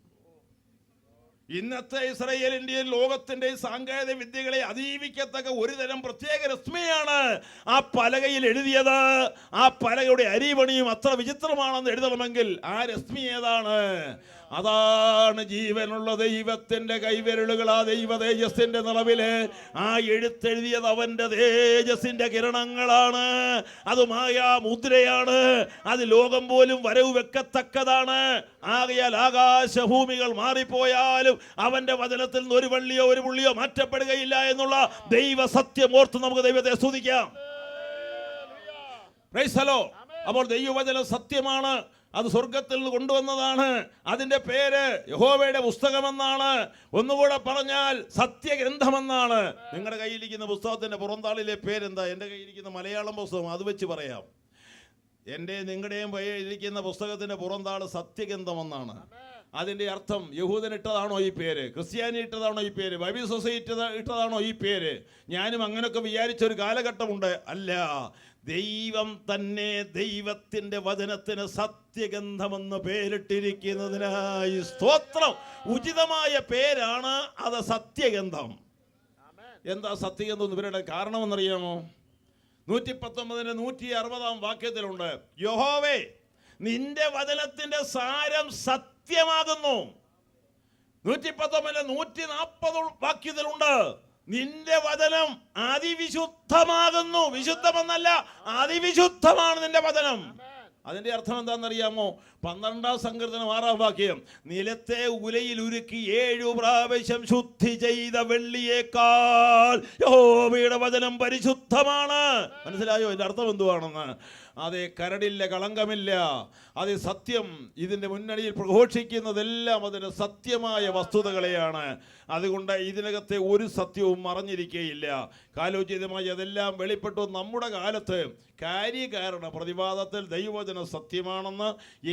ഇന്നത്തെ ഇസ്രായേലിൻ്റെയും ലോകത്തിൻ്റെ സാങ്കേതിക വിദ്യകളെ അതിജീവിക്കത്തക്ക ഒരു തരം പ്രത്യേക രശ്മിയാണ് ആ പലകയിൽ എഴുതിയത്. ആ പലകയുടെ അരിപണിയും അത്ര വിചിത്രമാണെന്ന് എഴുതണമെങ്കിൽ ആ രശ്മി ഏതാണ്? അതാണ് ജീവനുള്ള ദൈവത്തിൻ്റെ കൈവിരലുകൾ. ആ ദൈവ തേജസ്സിൻ്റെ നിറവില് ആ എഴുത്തെഴുതിയത് അവൻ്റെ തേജസ്സിൻ്റെ കിരണങ്ങളാണ്. അത് മായാ മുദ്രയാണ്. അത് ലോകം പോലും വരവ് വെക്കത്തക്കതാണ്. ആകയാൽ ആകാശഭൂമികൾ മാറിപ്പോയാലും അവന്റെ വചനത്തിൽ നിന്ന് ഒരു വള്ളിയോ ഒരു പുള്ളിയോ മാറ്റപ്പെടുകയില്ല എന്നുള്ള ദൈവ സത്യം ഓർത്ത് നമുക്ക് ദൈവത്തെ സ്തുതിക്കാം. Price the Lord. അപ്പോൾ ദൈവവചനം സത്യമാണ്. അത് സ്വർഗത്തിൽ നിന്ന് കൊണ്ടുവന്നതാണ്. അതിൻ്റെ പേര് യഹോവയുടെ പുസ്തകമെന്നാണ്. ഒന്നുകൂടെ പറഞ്ഞാൽ സത്യഗ്രന്ഥമെന്നാണ്. നിങ്ങളുടെ കയ്യിലിരിക്കുന്ന പുസ്തകത്തിൻ്റെ പുറംതാളിലെ പേരെന്താ? എൻ്റെ കയ്യിലിരിക്കുന്ന മലയാളം പുസ്തകം, അത് വെച്ച് പറയാം. നിങ്ങളുടെയും ഇരിക്കുന്ന പുസ്തകത്തിൻ്റെ പുറംതാള് സത്യഗ്രന്ഥമെന്നാണ്. അതിൻ്റെ അർത്ഥം യഹൂദനിട്ടതാണോ ഈ പേര്? ക്രിസ്ത്യാനി ഇട്ടതാണോ ഈ പേര്? ബൈബിൾ സൊസൈറ്റി ഇട്ടതാണോ ഈ പേര്? ഞാനും അങ്ങനെയൊക്കെ വിചാരിച്ചൊരു കാലഘട്ടമുണ്ട്. അല്ല, ദൈവം തന്നെ ദൈവത്തിൻ്റെ വചനത്തിന് സത്യഗ്രന്ഥമെന്ന് പേരിട്ടിരിക്കുന്നതിനായി സ്തോത്രം. ഉചിതമായ പേരാണ് അത്, സത്യഗ്രന്ഥം. എന്താ സത്യഗ്രന്ഥം എന്ന് പേരുടെ കാരണമെന്നറിയാമോ? 119 160 വാക്യത്തിലുണ്ട്, യഹോവേ നിന്റെ വചനത്തിന്റെ സാരം സത്യമാകുന്നു. 119 140 വാക്യത്തിലുണ്ട്, നിന്റെ വചനം അതിവിശുദ്ധമാകുന്നു. വിശുദ്ധമെന്നല്ല, അതിവിശുദ്ധമാണ് നിന്റെ വചനം. അതിന്റെ അർത്ഥം എന്താണെന്നറിയാമോ? 12 സങ്കീർത്തനം 6 വാക്യം, നിലത്തെ ഉലയിൽ ഉരുക്കി 7 പ്രാവശ്യം ശുദ്ധി ചെയ്ത വെള്ളിയേക്കാൾ യഹോവയുടെ വചനം പരിശുദ്ധമാണ്. മനസ്സിലായോ ഇതിന്റെ അർത്ഥം എന്തുവാണെന്ന്? അതേ കരടില്ല, കളങ്കമില്ല. അത് സത്യം ഇതിൻ്റെ മുന്നണിയിൽ പ്രഘോഷിക്കുന്നതെല്ലാം അതിന് സത്യമായ വസ്തുതകളെയാണ്. അതുകൊണ്ട് ഇതിനകത്തെ ഒരു സത്യവും മറഞ്ഞിരിക്കുകയില്ല. കാലോചിതമായി അതെല്ലാം വെളിപ്പെട്ടു. നമ്മുടെ കാലത്ത് കാര്യകാരണ പ്രതിവാദത്തിൽ ദൈവവചനം സത്യമാണെന്ന്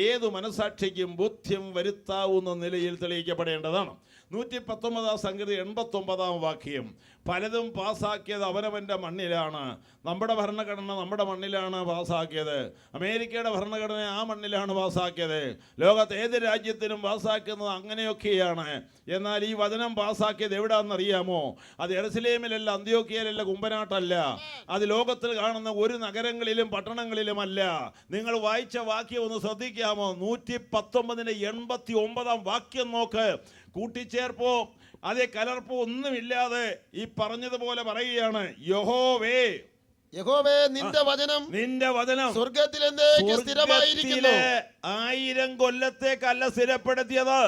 ഏതു മനസാക്ഷിക്കും ബോധ്യം വരുത്താവുന്ന നിലയിൽ തെളിയിക്കപ്പെടേണ്ടതാണ്. 119 സംഗതി 89 വാക്യം. പലതും പാസ്സാക്കിയത് അവനവൻ്റെ മണ്ണിലാണ്. നമ്മുടെ ഭരണഘടന നമ്മുടെ മണ്ണിലാണ് പാസ്സാക്കിയത്. അമേരിക്കയുടെ ഭരണഘടന ആ മണ്ണിലാണ് പാസ്സാക്കിയത്. ലോകത്ത് ഏത് രാജ്യത്തിനും പാസ്സാക്കുന്നത് അങ്ങനെയൊക്കെയാണ്. എന്നാൽ ഈ വചനം പാസ്സാക്കിയത് എവിടാണെന്നറിയാമോ? അത് യെരുശലേമിലല്ല, അന്ത്യോക്യയിലല്ല, കുമ്പനാട്ടല്ല. അത് ലോകത്തിൽ കാണുന്ന ഒരു നഗരങ്ങളിലും പട്ടണങ്ങളിലുമല്ല. നിങ്ങൾ വായിച്ച വാക്യം ഒന്ന് ശ്രദ്ധിക്കാമോ? 119 വാക്യം നോക്ക്. കൂട്ടിച്ചേർപ്പോ അതേ കലർപ്പോ ഒന്നുമില്ലാതെ ഈ പറഞ്ഞതുപോലെ പറയുകയാണ്, യഹോവേ യഹോവേ നിന്റെ വചനം സ്വർഗ്ഗത്തിലെന്നേക്കും സ്ഥിരമായിരിക്കുന്നു. 1000 കൊല്ലത്തേക്കല്ല സ്ഥിരപ്പെടുത്തിയത്.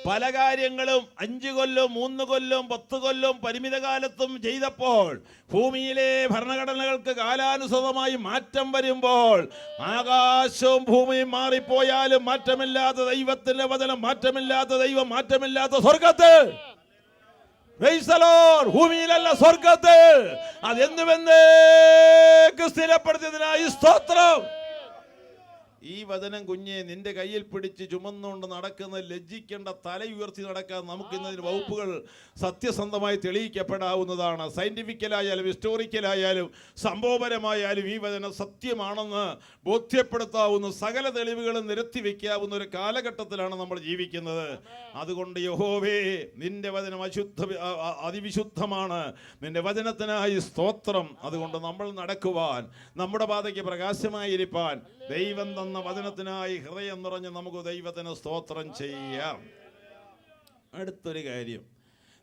പല കാര്യങ്ങളും 5 കൊല്ലം 3 കൊല്ലം 10 കൊല്ലം പരിമിത കാലത്തും ചെയ്തപ്പോൾ ഭൂമിയിലെ ഭരണഘടനകൾക്ക് കാലാനുസൃതമായി മാറ്റം വരുമ്പോൾ ആകാശവും ഭൂമിയും മാറിപ്പോയാലും മാറ്റമില്ലാത്ത ദൈവത്തിന്റെ വചനം, മാറ്റമില്ലാത്ത ദൈവം, മാറ്റമില്ലാത്ത സ്വർഗ്ഗത്തിൽ, ഭൂമിയിലല്ല സ്വർഗ്ഗത്തിൽ അതെന്നുമെന്നേക്ക് സ്ഥിരപ്പെടുത്തിയതിനായി സ്തോത്രം. ഈ വചനം കുഞ്ഞെ നിന്റെ കയ്യിൽ പിടിച്ച് ചുമന്നുകൊണ്ട് നടക്കുന്ന, ലജ്ജിക്കേണ്ട, തല ഉയർത്തി നടക്കാൻ നമുക്ക് ഇന്നതിന് വകുപ്പുകൾ സത്യസന്ധമായി തെളിയിക്കപ്പെടാവുന്നതാണ്. സയന്റിഫിക്കലായാലും ഹിസ്റ്റോറിക്കലായാലും സംഭവപരമായാലും ഈ വചനം സത്യമാണെന്ന് ബോധ്യപ്പെടുത്താവുന്ന സകല തെളിവുകളും നിരത്തി വയ്ക്കാവുന്ന ഒരു കാലഘട്ടത്തിലാണ് നമ്മൾ ജീവിക്കുന്നത്. അതുകൊണ്ട് യഹോവേ നിന്റെ വചനം അതിവിശുദ്ധമാണ്. നിന്റെ വചനത്തിനായി സ്തോത്രം. അതുകൊണ്ട് നമ്മൾ നടക്കുവാൻ, നമ്മുടെ പാതയ്ക്ക് പ്രകാശമായിരിക്കാൻ ദൈവം തന്ന വചനത്തിനായി ഹൃദയം നിറഞ്ഞ് നമുക്ക് ദൈവത്തിന് സ്തോത്രം ചെയ്യാം. അടുത്തൊരു കാര്യം,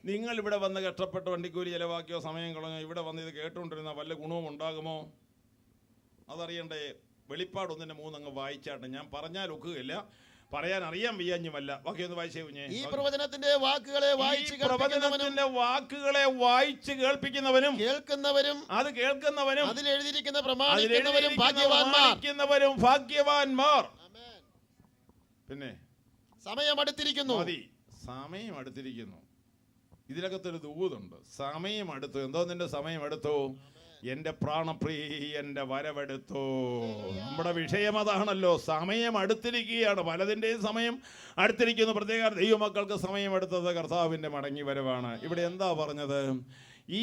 നിങ്ങൾ ഇവിടെ വന്ന് കഷ്ടപ്പെട്ട് വണ്ടിക്കൂലി ചിലവാക്കിയോ സമയം കളഞ്ഞോ ഇവിടെ വന്ന് ഇത് കേട്ടുകൊണ്ടിരുന്ന വല്ല ഗുണവും ഉണ്ടാകുമോ? അതറിയണ്ടേ? വെളിപ്പാട് 1:3 അങ്ങ് വായിച്ചാട്ടെ. ഞാൻ പറഞ്ഞാൽ ഒക്കുകയില്ല, പറയാൻ അറിയാൻ വയ്യാഞ്ഞുമല്ല. വാക്യം ഒന്ന് വായിച്ചേ കുഞ്ഞേ. ഈ പ്രവചനത്തിന്റെ വാക്കുകളെ വായിച്ച് കേൾപ്പിക്കുന്നവനും കേൾക്കുന്നവരും അത് കേൾക്കുന്നവനും അതിൽ എഴുതിയിരിക്കുന്ന പ്രമാണിക്കുന്നവരും ഭാഗ്യവാന്മാർ. പിന്നെ സമയം അടുത്തിരിക്കുന്നു. സമയം അടുത്തിരിക്കുന്നു. ഇതിനകത്തൊരു ദൂതുണ്ട്. സമയം അടുത്തു. എന്തോ നിന്റെ സമയം എടുത്തു? എൻ്റെ പ്രാണപ്രിയന്റെ വരവെടുത്തു. നമ്മുടെ വിഷയം അതാണല്ലോ. സമയം അടുത്തിരിക്കുകയാണ്. പലതിൻ്റെയും സമയം അടുത്തിരിക്കുന്നു. പ്രത്യേക ദൈവമക്കൾക്ക് സമയം എടുത്തത് കർത്താവിൻ്റെ മടങ്ങി വരവാണ്. ഇവിടെ എന്താ പറഞ്ഞത്?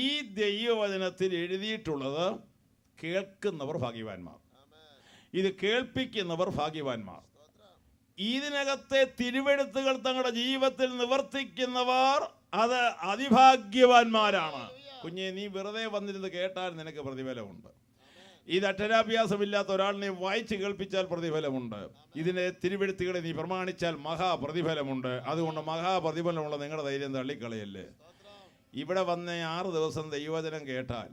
ഈ ദൈവവചനത്തിൽ എഴുതിയിട്ടുള്ളത് കേൾക്കുന്നവർ ഭാഗ്യവാന്മാർ, ഇത് കേൾപ്പിക്കുന്നവർ ഭാഗ്യവാന്മാർ. ഇതിനകത്തെ തിരുവെഴുത്തുകൾ തങ്ങളുടെ ജീവിതത്തിൽ നിവർത്തിക്കുന്നവർ അത് അതിഭാഗ്യവാന്മാരാണ്. കുഞ്ഞെ, നീ വെറുതെ വന്നിരുന്ന് കേട്ടാൽ നിനക്ക് പ്രതിഫലമുണ്ട്. ഇത് അക്ഷരാഭ്യാസമില്ലാത്ത ഒരാളിനെ വായിച്ച് കേൾപ്പിച്ചാൽ പ്രതിഫലമുണ്ട്. ഇതിനെ തിരുവെഴുത്തുകളെ നീ പ്രമാണിച്ചാൽ മഹാപ്രതിഫലമുണ്ട്. അതുകൊണ്ട് മഹാപ്രതിഫലമുള്ള നിങ്ങളുടെ ധൈര്യം തള്ളിക്കളയല്ലേ. ഇവിടെ വന്ന് 6 ദിവസം ദൈവവചനം കേട്ടാൽ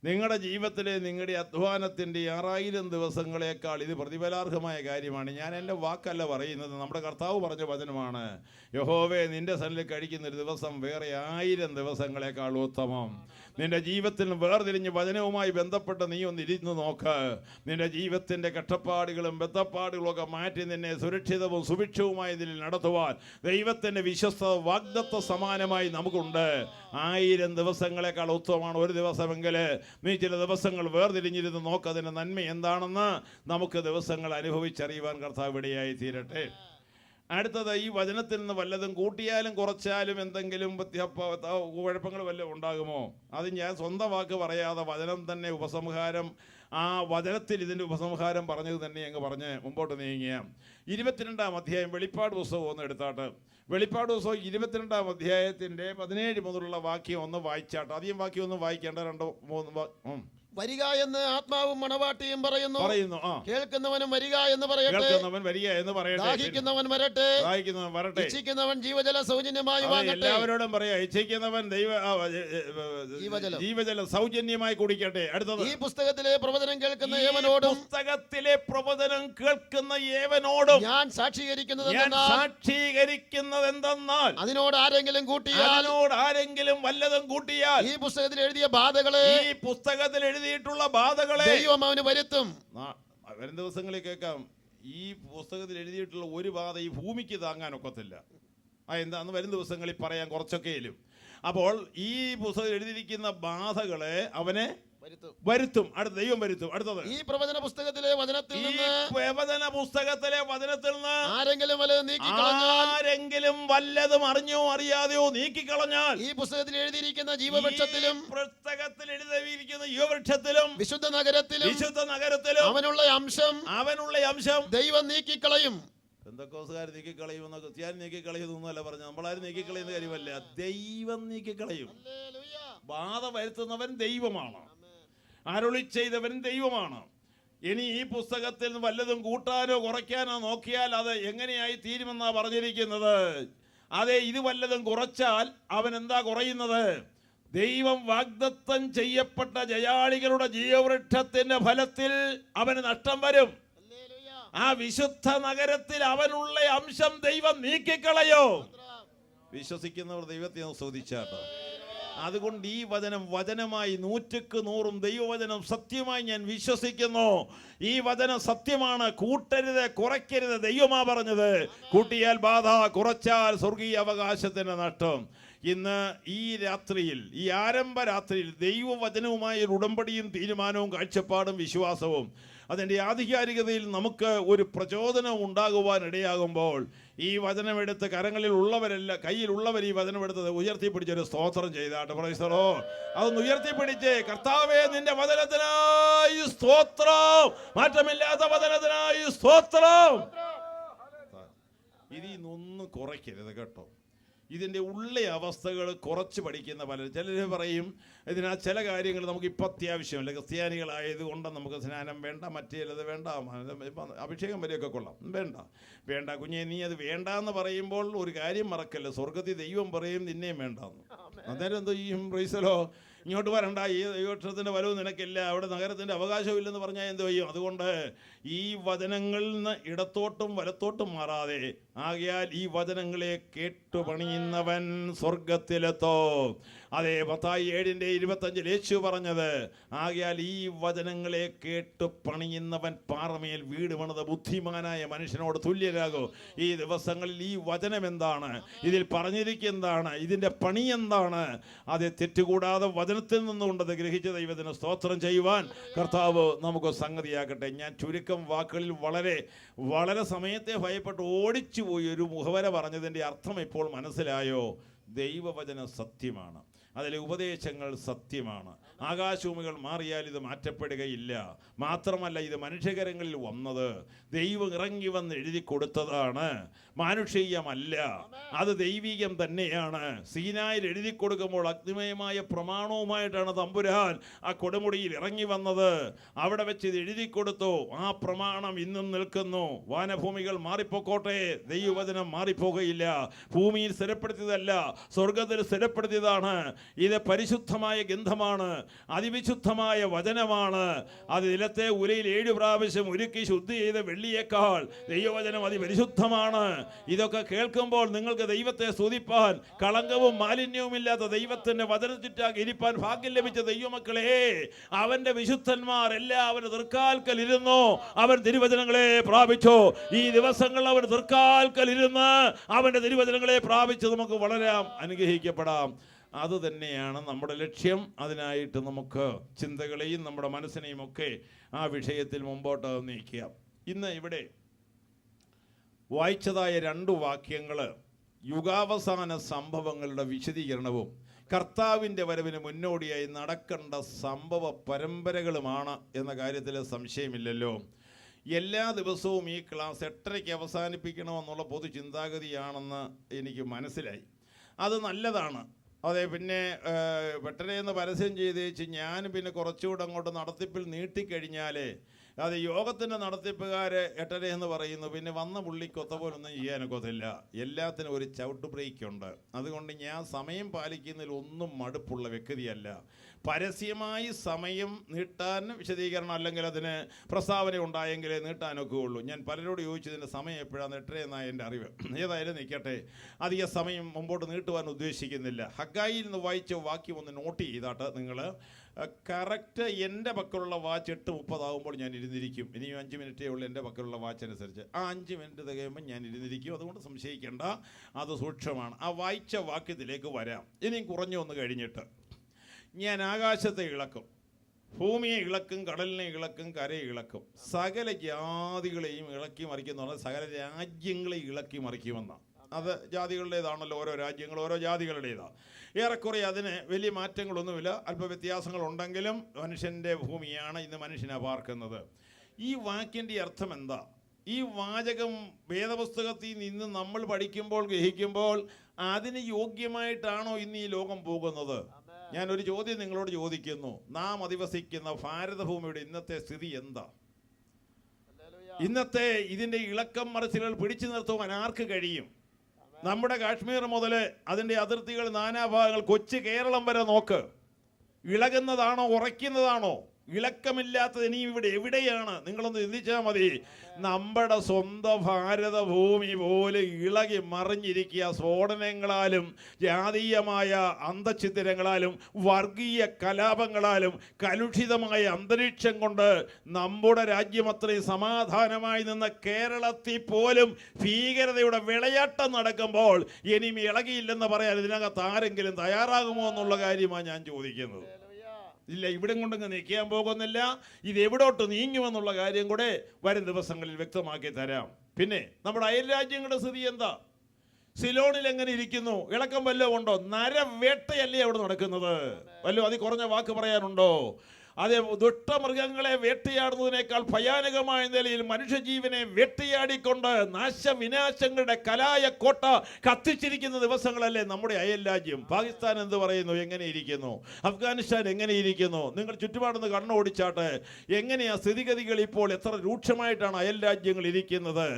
നിങ്ങളുടെ ജീവിതത്തിലെ നിങ്ങളുടെ അധ്വാനത്തിൻ്റെ 6000 ദിവസങ്ങളേക്കാൾ ഇത് പ്രതിഫലാർഹമായ കാര്യമാണ്. ഞാൻ എൻ്റെ വാക്കല്ല പറയുന്നത്, നമ്മുടെ കർത്താവ് പറഞ്ഞ വചനമാണ്. യഹോവേ നിന്റെ സന്നിധിയിൽ കഴിക്കുന്നൊരു ദിവസം വേറെ 1000 ദിവസങ്ങളേക്കാൾ ഉത്തമം. നിന്റെ ജീവിതത്തിൽ വേർതിരിഞ്ഞ് വചനവുമായി ബന്ധപ്പെട്ട് നീ ഒന്ന് ഇരുന്ന് നോക്ക്. നിന്റെ ജീവിതത്തിൻ്റെ കഷ്ടപ്പാടുകളും ബദ്ധപ്പാടുകളും ഒക്കെ മാറ്റി നിന്നെ സുരക്ഷിതവും സുഭിക്ഷവുമായി ഇതിൽ നടത്തുവാൻ ദൈവത്തിൻ്റെ വിശ്വസ്ത വാഗ്ദത്ത സമാനമായി നമുക്കുണ്ട്. 1000 ദിവസങ്ങളേക്കാൾ ഉത്തമമാണ് ഒരു ദിവസമെങ്കിൽ നീ ചില ദിവസങ്ങൾ വേർതിരിഞ്ഞിരുന്ന് നോക്ക്. അതിൻ്റെ നന്മ എന്താണെന്ന് നമുക്ക് ദിവസങ്ങൾ അനുഭവിച്ചറിയുവാൻ കർത്താവ് ഇടയായി തീരട്ടെ. അടുത്തത്, ഈ വചനത്തിൽ നിന്ന് വല്ലതും കൂട്ടിയാലും കുറച്ചാലും എന്തെങ്കിലും കുഴപ്പങ്ങൾ വല്ലതും ഉണ്ടാകുമോ? അത് ഞാൻ സ്വന്തം വാക്ക് പറയാതെ വചനം തന്നെ ഉപസംഹാരം, ആ വചനത്തിൽ ഇതിൻ്റെ ഉപസംഹാരം പറഞ്ഞത് തന്നെ അങ്ങ് പറഞ്ഞ് മുമ്പോട്ട് നീങ്ങിയ 22-ാം അധ്യായം വെളിപ്പാട് പുസ്തകം ഒന്ന് എടുത്താട്ട്. വെളിപ്പാട് പുസ്തകം 22-ാം അധ്യായത്തിൻ്റെ 17 മുതലുള്ള വാക്യം ഒന്ന് വായിച്ചാട്ട്. അധികം വാക്യം ഒന്നും വായിക്കേണ്ട, 2-3 വരിക എന്ന് ആത്മാവും മണവാട്ടിയും പറയുന്നു. കേൾക്കുന്നവനും വരിക എന്ന് പറയട്ടെ. ദാഹിക്കുന്നവൻ വരട്ടെ. ഇച്ഛിക്കുന്നവൻ ജീവജല സൗജന്യമായി വാങ്ങട്ടെ. എല്ലാവരോടും പറയാ, ഇച്ഛിക്കുന്നവൻ ജീവജലം സൗജന്യമായി കുടിക്കട്ടെ. അടുത്തത്, ഈ പുസ്തകത്തിലെ പ്രവചനം കേൾക്കുന്ന ഏവനോടും ഞാൻ സാക്ഷീകരിക്കുന്നത് എന്തെന്നാൽ അതിനോട് ആരെങ്കിലും വല്ലതും കൂട്ടിയാൽ ഈ പുസ്തകത്തിൽ എഴുതിയ ബാധകളെ ബാധകളെ ദൈവം അവന് വരുത്തും. വരും ദിവസങ്ങളിൽ കേൾക്കാം, ഈ പുസ്തകത്തിൽ എഴുതിയിട്ടുള്ള ഒരു ബാധ ഈ ഭൂമിക്ക് താങ്ങാനൊക്കത്തില്ല. എന്താന്ന് വരും ദിവസങ്ങളിൽ പറയാൻ കുറച്ചൊക്കെയിലും. അപ്പോൾ ഈ പുസ്തകത്തിൽ എഴുതിയിരിക്കുന്ന ബാധകളെ അവനെ വരുത്തും. അടുത്ത ദൈവം വരുത്തും. അടുത്തത്, ഈ പ്രവചന പുസ്തകത്തിലെ വചനത്തിൽ നിന്ന് ആരെങ്കിലും വല്ലതും അറിഞ്ഞോ അറിയാതെയോ നീക്കിക്കളഞ്ഞാൽ, ഈ പുസ്തകത്തിൽ എഴുതിയിരിക്കുന്ന ജീവവൃക്ഷത്തിലും പുസ്തകത്തിൽ എഴുതിയിരിക്കുന്ന ജീവവൃക്ഷത്തിലും വിശുദ്ധ നഗരത്തിലും അവനുള്ള അംശം ദൈവം നീക്കിക്കളയും. പെന്തക്കോസ്തുകാർ നീക്കിക്കളയുമെന്നോ ക്രിസ്ത്യാനി നീക്കിക്കളയുന്നല്ല പറഞ്ഞു. നമ്മളാരും നീക്കിക്കളയുന്ന കാര്യമല്ല, ദൈവം നീക്കിക്കളയും. ബാധ വരുത്തുന്നവൻ ദൈവമാണ്, അരുളി ചെയ്തവൻ ദൈവമാണ്. ഇനി ഈ പുസ്തകത്തിൽ നിന്ന് വല്ലതും കൂട്ടാനോ കുറയ്ക്കാനോ നോക്കിയാൽ അത് എങ്ങനെയായി തീരുമെന്നാ പറഞ്ഞിരിക്കുന്നത്. അതെ, ഇത് വല്ലതും കുറച്ചാൽ അവൻ എന്താ കുറയുന്നത്? ദൈവം വാഗ്ദത്തം ചെയ്യപ്പെട്ട ജയാളികളുടെ ജീവവൃക്ഷത്തിന്റെ ഫലത്തിൽ അവന് നഷ്ടം വരും. ആ വിശുദ്ധ നഗരത്തിൽ അവനുള്ള അംശം ദൈവം നീക്കിക്കളയോ? വിശ്വസിക്കുന്നവർ ദൈവത്തെ സ്തുതിച്ചാട്ടോ. അതുകൊണ്ട് ഈ വചനമായി 100% ദൈവവചനം സത്യമായി ഞാൻ വിശ്വസിക്കുന്നു. ഈ വചനം സത്യമാണ്. കൂട്ടരുത്, കുറയ്ക്കരുത്. ദൈവമാ പറഞ്ഞത്. കൂട്ടിയാൽ ബാധ, കുറച്ചാൽ സ്വർഗീയ അവകാശത്തിന് നഷ്ടം. ഇന്ന് ഈ രാത്രിയിൽ, ഈ ആരംഭ രാത്രിയിൽ ദൈവവചനവുമായ ഒരു ഉടമ്പടിയും തീരുമാനവും കാഴ്ചപ്പാടും വിശ്വാസവും അതിൻ്റെ ആധികാരികതയിൽ നമുക്ക് ഒരു പ്രചോദനം ഉണ്ടാകുവാൻ ഇടയാകുമ്പോൾ ഈ വചനമെടുത്ത് കയ്യിലുള്ളവർ ഈ വചനമെടുത്തത് ഉയർത്തിപ്പിടിച്ചൊരു സ്തോത്രം ചെയ്താട്ട് പ്രൈസലോ. അതൊന്ന് ഉയർത്തിപ്പിടിച്ച്, കർത്താവേ നിന്റെ വചനത്തിനായി സ്തോത്രം, മാറ്റമില്ലാത്ത വചനത്തിനായി സ്തോത്രം. ഇതിനൊന്നും കുറയ്ക്കരുത് കേട്ടോ. ഇതിൻ്റെ ഉള്ള അവസ്ഥകൾ കുറച്ച് പഠിക്കുന്ന ചിലർ പറയും ചില കാര്യങ്ങൾ നമുക്ക് ഇപ്പം അത്യാവശ്യമില്ല, ക്രിസ്ത്യാനികളായതുകൊണ്ട് നമുക്ക് സ്നാനം വേണ്ട, മറ്റേ ചിലത് വേണ്ട, അഭിഷേകം വരെയൊക്കെ കൊള്ളാം, വേണ്ട കുഞ്ഞെ, നീ അത് വേണ്ട എന്ന് പറയുമ്പോൾ ഒരു കാര്യം മറക്കല്ല, സ്വർഗത്തിൽ ദൈവം പറയും നിന്നെയും വേണ്ടെന്ന്. അന്നേരം എന്തോ ചെയ്യും? പ്രൈസലോ, ഇങ്ങോട്ട് വരണ്ട, ഈ ദൈവക്ഷത്തിൻ്റെ വരവ് നിനക്കില്ല, അവിടെ നഗരത്തിൻ്റെ അവകാശവും ഇല്ലെന്ന് പറഞ്ഞാൽ എന്തോ ചെയ്യും? അതുകൊണ്ട് ഈ വചനങ്ങളിൽ നിന്ന് ഇടത്തോട്ടും വലത്തോട്ടും മാറാതെ, ആകയാൽ ഈ വചനങ്ങളെ കേട്ടുപണിയുന്നവൻ സ്വർഗത്തിലെത്തോ. അതെ, മത്തായി 7:25 യേശു പറഞ്ഞത്. ആകയാൽ ഈ വചനങ്ങളെ കേട്ടു പണിയുന്നവൻ പാറമേൽ വീട് പണിത ബുദ്ധിമാനായ മനുഷ്യനോട് തുല്യരാകും. ഈ ദിവസങ്ങളിൽ ഈ വചനം എന്താണ്, ഇതിൽ പറഞ്ഞിരിക്കുന്നതാണ്, ഇതിൻ്റെ പണി എന്താണ്, അത് തെറ്റുകൂടാതെ വചനത്തിൽ നിന്നുകൊണ്ടത് ഗ്രഹിച്ച ദൈവത്തിന് സ്തോത്രം ചെയ്യുവാൻ കർത്താവ് നമുക്ക് സംഗതിയാക്കട്ടെ. ഞാൻ ചുരുക്കം വാക്കുകളിൽ വളരെ സമയത്തെ ഭയപ്പെട്ട് ഓടിച്ചുപോയി ഒരു മുഖവര പറഞ്ഞതിൻ്റെ അർത്ഥം ഇപ്പോൾ മനസ്സിലായോ? ദൈവവചനം സത്യമാണ്, അതിലെ ഉപദേശങ്ങൾ സത്യമാണ്. ആകാശഭൂമികൾ മാറിയാൽ ഇത് മാറ്റപ്പെടുകയില്ല. മാത്രമല്ല, ഇത് മനുഷ്യകരങ്ങളിൽ വന്നത് ദൈവം ഇറങ്ങി വന്ന് എഴുതി കൊടുത്തതാണ്, മാനുഷികമല്ല, അത് ദൈവികം തന്നെയാണ്. സീനായിൽ എഴുതി കൊടുക്കുമ്പോൾ അഗ്നിമയമായ പ്രമാണവുമായിട്ടാണ് തമ്പുരാൻ ആ കൊടുമുടിയിൽ ഇറങ്ങി വന്നത്. അവിടെ വെച്ച് ഇത് എഴുതി കൊടുത്തു. ആ പ്രമാണം ഇന്നും നിൽക്കുന്നു. വാനഭൂമികൾ മാറിപ്പോക്കോട്ടെ, ദൈവവചനം മാറിപ്പോകയില്ല. ഭൂമിയിൽ സ്ഥിരപ്പെടുത്തിയതല്ല, സ്വർഗത്തിൽ സ്ഥിരപ്പെടുത്തിയതാണ്. ഇത് പരിശുദ്ധമായ ഗന്ധമാണ്, അതിവിശുദ്ധമായ വചനമാണ്. അത് നിലത്തെ ഉലയിൽ 7 പ്രാവശ്യം ഉരുക്കി ശുദ്ധി ചെയ്ത വെള്ളിയേക്കാൾ ദൈവവചനം അതിപരിശുദ്ധമാണ്. ഇതൊക്കെ കേൾക്കുമ്പോൾ നിങ്ങൾക്ക് ദൈവത്തെ സ്തുതിപ്പാൻ, കളങ്കവും മാലിന്യവുമില്ലാത്ത ദൈവത്തിന്റെ വചനത്തിറ്റാകെ ഇരിപ്പാൻ ഭാഗ്യം ലഭിച്ച ദൈവമക്കളെ, അവന്റെ വിശുദ്ധന്മാർ എല്ലാവരും തൃക്കാൽക്കൽ ഇരുന്നു അവൻ തിരുവചനങ്ങളെ പ്രാപിച്ചു. ഈ ദിവസങ്ങൾ അവൻ തൃക്കാൽക്കൽ ഇരുന്ന് അവന്റെ തിരുവചനങ്ങളെ പ്രാപിച്ച് നമുക്ക് വളരാം, അനുഗ്രഹിക്കപ്പെടാം. അതുതന്നെയാണ് നമ്മുടെ ലക്ഷ്യം. അതിനായിട്ട് നമുക്ക് ചിന്തകളെയും നമ്മുടെ മനസ്സിനെയും ഒക്കെ ആ വിഷയത്തിൽ മുമ്പോട്ട് നീക്കുക. ഇന്ന് ഇവിടെ വായിച്ചതായ 2 വാക്യങ്ങൾ യുഗാവസാന സംഭവങ്ങളുടെ വിശദീകരണവും കർത്താവിൻ്റെ വരവിന് മുന്നോടിയായി നടക്കേണ്ട സംഭവ പരമ്പരകളുമാണ് എന്ന കാര്യത്തിൽ സംശയമില്ലല്ലോ. എല്ലാ ദിവസവും ഈ ക്ലാസ് 8:30 അവസാനിപ്പിക്കണമെന്നുള്ള പൊതു ചിന്താഗതിയാണെന്ന് എനിക്ക് മനസ്സിലായി. അത് നല്ലതാണ്. അതെ, പിന്നെ 8:30 എന്ന് പരസ്യം ചെയ്തേച്ച് ഞാൻ പിന്നെ കുറച്ചുകൂടെ അങ്ങോട്ട് നടത്തിപ്പിൽ നീട്ടിക്കഴിഞ്ഞാൽ അത് യോഗത്തിൻ്റെ നടത്തിപ്പുകാർ 8:30 എന്ന് പറയുന്നു. പിന്നെ വന്ന പുള്ളിക്കൊത്ത പോലൊന്നും ചെയ്യാനൊക്കത്തില്ല. എല്ലാത്തിനും ഒരു ചവിട്ട് ബ്രേക്ക് ഉണ്ട്. അതുകൊണ്ട് ഞാൻ സമയം പാലിക്കുന്നതിൽ ഒന്നും മടുപ്പുള്ള വ്യക്തിയല്ല. പരസ്യമായി സമയം നീട്ടാൻ വിശദീകരണം അല്ലെങ്കിൽ അതിന് പ്രസ്താവന ഉണ്ടായെങ്കിലേ നീട്ടാനൊക്കെ ഉള്ളൂ. ഞാൻ പലരോട് ചോദിച്ചതിൻ്റെ സമയം എപ്പോഴാണ് 8:30 എന്നാണ് എൻ്റെ അറിവ്. ഏതായാലും നിൽക്കട്ടെ, അധിക സമയം മുമ്പോട്ട് നീട്ടുവാൻ ഉദ്ദേശിക്കുന്നില്ല. ഹഗ്ഗായിയിൽ നിന്ന് വായിച്ച വാക്യം ഒന്ന് നോട്ട് ചെയ്താട്ട് നിങ്ങൾ കറക്റ്റ് എൻ്റെ പക്കലുള്ള വാച്ച് 8:30 ഞാൻ ഇരുന്നിരിക്കും. ഇനിയും 5 മിനിറ്റേ ഉള്ളൂ എൻ്റെ പക്കലുള്ള വാച്ച് അനുസരിച്ച്. ആ 5 മിനിറ്റ് തികയുമ്പോൾ ഞാൻ ഇരുന്നിരിക്കും. അതുകൊണ്ട് സംശയിക്കേണ്ട, അത് സൂക്ഷ്മമാണ്. ആ വായിച്ച വാക്യത്തിലേക്ക് വരാം. ഇനിയും കുറഞ്ഞു വന്ന് കഴിഞ്ഞിട്ട് ഞാൻ ആകാശത്തെ ഇളക്കും, ഭൂമിയെ ഇളക്കും, കടലിനെ ഇളക്കും, കരയെ ഇളക്കും, സകല ജാതികളെയും ഇളക്കി മറിക്കുന്ന പറഞ്ഞാൽ സകല രാജ്യങ്ങളെ ഇളക്കി മറിക്കുമെന്നാണ്. അത് ജാതികളുടേതാണല്ലോ, ഓരോ രാജ്യങ്ങൾ ഓരോ ജാതികളുടേതാണ്. ഏറെക്കുറെ അതിന് വലിയ മാറ്റങ്ങളൊന്നുമില്ല, അല്പ വ്യത്യാസങ്ങളുണ്ടെങ്കിലും മനുഷ്യൻ്റെ ഭൂമിയാണ് ഇന്ന് മനുഷ്യനെ പാർക്കുന്നത്. ഈ വാക്യൻ്റെ അർത്ഥം എന്താ? ഈ വാചകം വേദപുസ്തകത്തിൽ നിന്ന് നമ്മൾ പഠിക്കുമ്പോൾ, ഗ്രഹിക്കുമ്പോൾ അതിന് യോഗ്യമായിട്ടാണോ ഇന്ന് ഈ ലോകം പോകുന്നത്? ഞാനൊരു ചോദ്യം നിങ്ങളോട് ചോദിക്കുന്നു. നാം അധിവസിക്കുന്ന ഭാരതഭൂമിയുടെ ഇന്നത്തെ സ്ഥിതി എന്താ? ഇന്നത്തെ ഇതിൻ്റെ ഇളക്കം മറിച്ചിലുകൾ പിടിച്ചു നിർത്തുവാൻ ആർക്ക് കഴിയും? നമ്മുടെ കാശ്മീർ മുതൽ അതിൻ്റെ അതിർത്തികൾ നാനാഭാഗങ്ങൾ, കൊച്ചു കേരളം വരെ നോക്ക്. ഇളകുന്നതാണോ ഉറയ്ക്കുന്നതാണോ? ഇളക്കമില്ലാത്തത് ഇനിയും ഇവിടെ എവിടെയാണ്? നിങ്ങളൊന്ന് ചിന്തിച്ചാൽ മതി. നമ്മുടെ സ്വന്തം ഭാരതഭൂമി പോലെ ഇളകി മറിഞ്ഞിരിക്കുക സ്ഫോടനങ്ങളാലും ജാതീയമായ അന്തഛിദ്രങ്ങളാലും വർഗീയ കലാപങ്ങളാലും കലുഷിതമായ അന്തരീക്ഷം കൊണ്ട് നമ്മുടെ രാജ്യം അത്രയും സമാധാനമായി നിന്ന കേരളത്തിൽ പോലും ഭീകരതയുടെ വിളയാട്ടം നടക്കുമ്പോൾ ഇനിയും ഇളകിയില്ലെന്ന് പറയാൻ ഇതിനകത്ത് ആരെങ്കിലും തയ്യാറാകുമോ എന്നുള്ള കാര്യമാണ് ഞാൻ ചോദിക്കുന്നത്. ഇല്ല, ഇവിടെ കൊണ്ടങ്ങ് നിൽക്കാൻ പോകുന്നില്ല. ഇത് എവിടോട്ട് നീങ്ങുമെന്നുള്ള കാര്യം കൂടെ വരും ദിവസങ്ങളിൽ വ്യക്തമാക്കി തരാം. പിന്നെ നമ്മുടെ അയൽ രാജ്യങ്ങളുടെ സ്ഥിതി എന്താ? സിലോണിൽ എങ്ങനെ ഇരിക്കുന്നു? ഇളക്കം വല്ലതും ഉണ്ടോ? നരവേട്ടയല്ലേ അവിടെ നടക്കുന്നത്? വല്ലോ അതിൽ കുറഞ്ഞ വാക്ക് പറയാനുണ്ടോ? അതേ ദുഷ്ടമൃഗങ്ങളെ വേട്ടയാടുന്നതിനേക്കാൾ ഭയാനകമായ നിലയിൽ മനുഷ്യജീവനെ വേട്ടയാടിക്കൊണ്ട് നാശവിനാശങ്ങളുടെ കലായ കോട്ട കത്തിച്ചിരിക്കുന്ന ദിവസങ്ങളല്ലേ നമ്മുടെ അയൽ രാജ്യം. പാകിസ്ഥാൻ എന്ത് പറയുന്നു? എങ്ങനെ ഇരിക്കുന്നു? അഫ്ഗാനിസ്ഥാൻ എങ്ങനെ ഇരിക്കുന്നു? നിങ്ങൾ ചുറ്റുപാടുന്ന് കണ്ണോടിച്ചാട്ടെ. എങ്ങനെയാ സ്ഥിതിഗതികൾ ഇപ്പോൾ? എത്ര രൂക്ഷമായിട്ടാണ് അയൽ രാജ്യങ്ങൾ ഇരിക്കുന്നത്?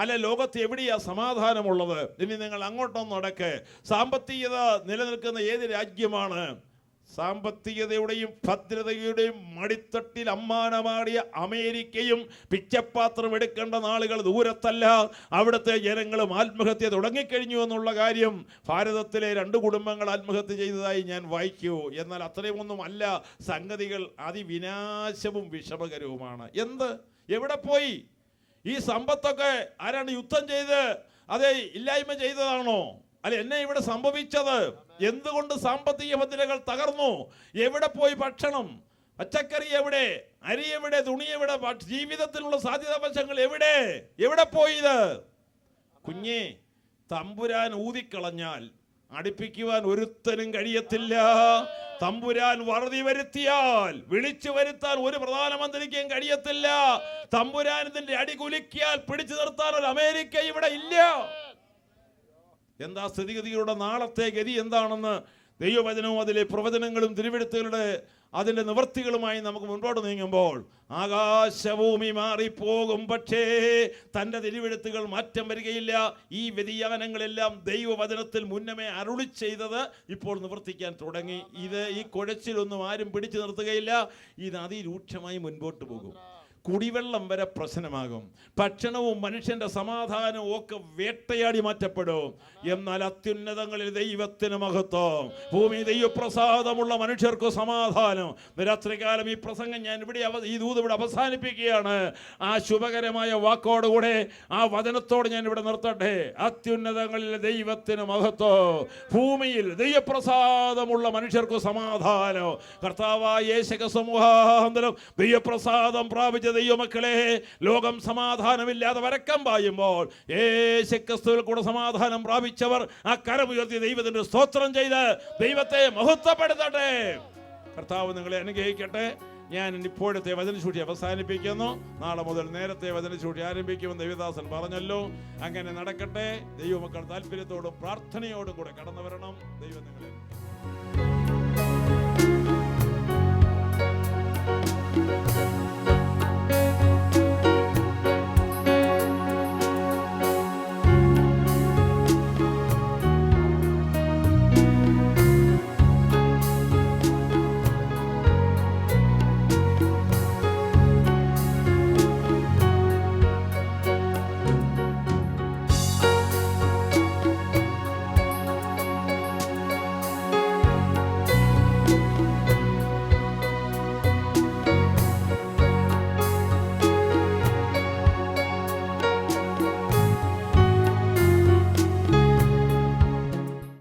അല്ല, ലോകത്ത് എവിടെയാ സമാധാനമുള്ളത്? ഇനി നിങ്ങൾ അങ്ങോട്ടൊന്നും നടക്ക്. സാമ്പത്തികത നിലനിൽക്കുന്ന ഏത് രാജ്യമാണ്? സാമ്പത്തികതയുടെയും ഭദ്രതയുടെയും മടിത്തട്ടിൽ അമ്മാനമാടിയ അമേരിക്കയും പിച്ചപ്പാത്രം എടുക്കേണ്ട നാളുകൾ ദൂരത്തല്ല. അവിടുത്തെ ജനങ്ങളും ആത്മഹത്യ തുടങ്ങിക്കഴിഞ്ഞു എന്നുള്ള കാര്യം ഭാരതത്തിലെ 2 കുടുംബങ്ങൾ ആത്മഹത്യ ചെയ്തതായി ഞാൻ വായിക്കൂ. എന്നാൽ അത്രയുമൊന്നും അല്ല സംഗതികൾ. അതിവിനാശവും വിഷമകരവുമാണ്. എന്ത്? എവിടെ പോയി ഈ സമ്പത്തൊക്കെ? ആരാണ് യുദ്ധം ചെയ്ത് അതേ ഇല്ലായ്മ ചെയ്തതാണോ? അല്ല, എന്നെ ഇവിടെ സംഭവിച്ചത് എന്തുകൊണ്ട്? സാമ്പത്തിക ഭദ്രതകൾ തകർന്നു. എവിടെ പോയി ഭക്ഷണം? പച്ചക്കറി എവിടെ? അരി എവിടെ? തുണി എവിടെ? ജീവിതത്തിനുള്ള സാധ്യതാ വശങ്ങൾ എവിടെ? എവിടെ പോയി ഇത്? കുഞ്ഞേ, തമ്പുരാൻ ഊതിക്കളഞ്ഞാൽ അടുപ്പിക്കുവാൻ ഒരുത്തനും കഴിയത്തില്ല. തമ്പുരാൻ വറുതി വരുത്തിയാൽ വിളിച്ചു വരുത്താൻ ഒരു പ്രധാനമന്ത്രിക്കും കഴിയത്തില്ല. തമ്പുരാൻ ഇതിന്റെ അടി കുലുക്കിയാൽ പിടിച്ചു നിർത്താൻ ഒരു അമേരിക്ക ഇവിടെ ഇല്ല. എന്താ സ്ഥിതിഗതികളുടെ നാളത്തെ ഗതി എന്താണെന്ന് ദൈവവചനവും അതിലെ പ്രവചനങ്ങളും തിരുവെഴുത്തുകളുടെ അതിൻ്റെ നിവൃത്തികളുമായി നമുക്ക് മുൻപോട്ട് നീങ്ങുമ്പോൾ ആകാശഭൂമി മാറിപ്പോകും, പക്ഷേ തൻ്റെ തിരുവെഴുത്തുകൾ മാറ്റം വരികയില്ല. ഈ വ്യതിയാനങ്ങളെല്ലാം ദൈവവചനത്തിൽ മുന്നമേ അരുളി ചെയ്തത് ഇപ്പോൾ നിവർത്തിക്കാൻ തുടങ്ങി. ഈ കുഴച്ചിലൊന്നും ആരും പിടിച്ചു നിർത്തുകയില്ല. ഇത് അതിരൂക്ഷമായി മുൻപോട്ട് പോകും. കുടിവെള്ളം വരെ പ്രശ്നമാകും. ഭക്ഷണവും മനുഷ്യന്റെ സമാധാനവും ഒക്കെ വേട്ടയാടി മാറ്റപ്പെടും. എന്നാൽ അത്യുന്നതങ്ങളിൽ ദൈവത്തിന് മഹത്വം, ഭൂമി ദൈവപ്രസാദമുള്ള മനുഷ്യർക്ക് സമാധാനം. രാത്രികാലം ഈ പ്രസംഗം ഞാൻ ഈ ദൂത് ഇവിടെ അവസാനിപ്പിക്കുകയാണ്. ആ ശുഭകരമായ വാക്കോടുകൂടെ ആ വചനത്തോട് ഞാൻ ഇവിടെ നിർത്തട്ടെ. അത്യുന്നതങ്ങളിൽ ദൈവത്തിന് മഹത്വം, ഭൂമിയിൽ ദൈവപ്രസാദമുള്ള മനുഷ്യർക്ക് സമാധാനം. കർത്താവായ യേശുക്രിസ്തു സമൂഹാന്തരം ദൈവപ്രസാദം പ്രാപിച്ച ദൈവമക്കളെ, ലോകം സമാധാനമില്ലാതെ വരക്കം പായുമ്പോൾ യേശുക്രിസ്തുവിൽ കൂടെ സമാധാനം പ്രാപിച്ചവർ ആ കരമുയർത്തി ദൈവത്തിന്റെ സ്തോത്രം ചെയ്ത് ദൈവത്തെ മഹത്വപ്പെടുത്തട്ടെ. കർത്താവ് നിങ്ങളെ അനുഗ്രഹിക്കട്ടെ. ഞാൻ ഇപ്പോഴത്തെ വചനശൂട്ടി അവസാനിപ്പിക്കുന്നു. നാളെ മുതൽ നേരത്തെ വചനശൂട്ടി ആരംഭിക്കുമെന്ന് ദൈവദാസൻ പറഞ്ഞല്ലോ. അങ്ങനെ നടക്കട്ടെ. ദൈവമക്കൾ താല്പര്യത്തോടും പ്രാർത്ഥനയോടും കൂടെ കടന്നു വരണം. ദൈവം നിങ്ങളെ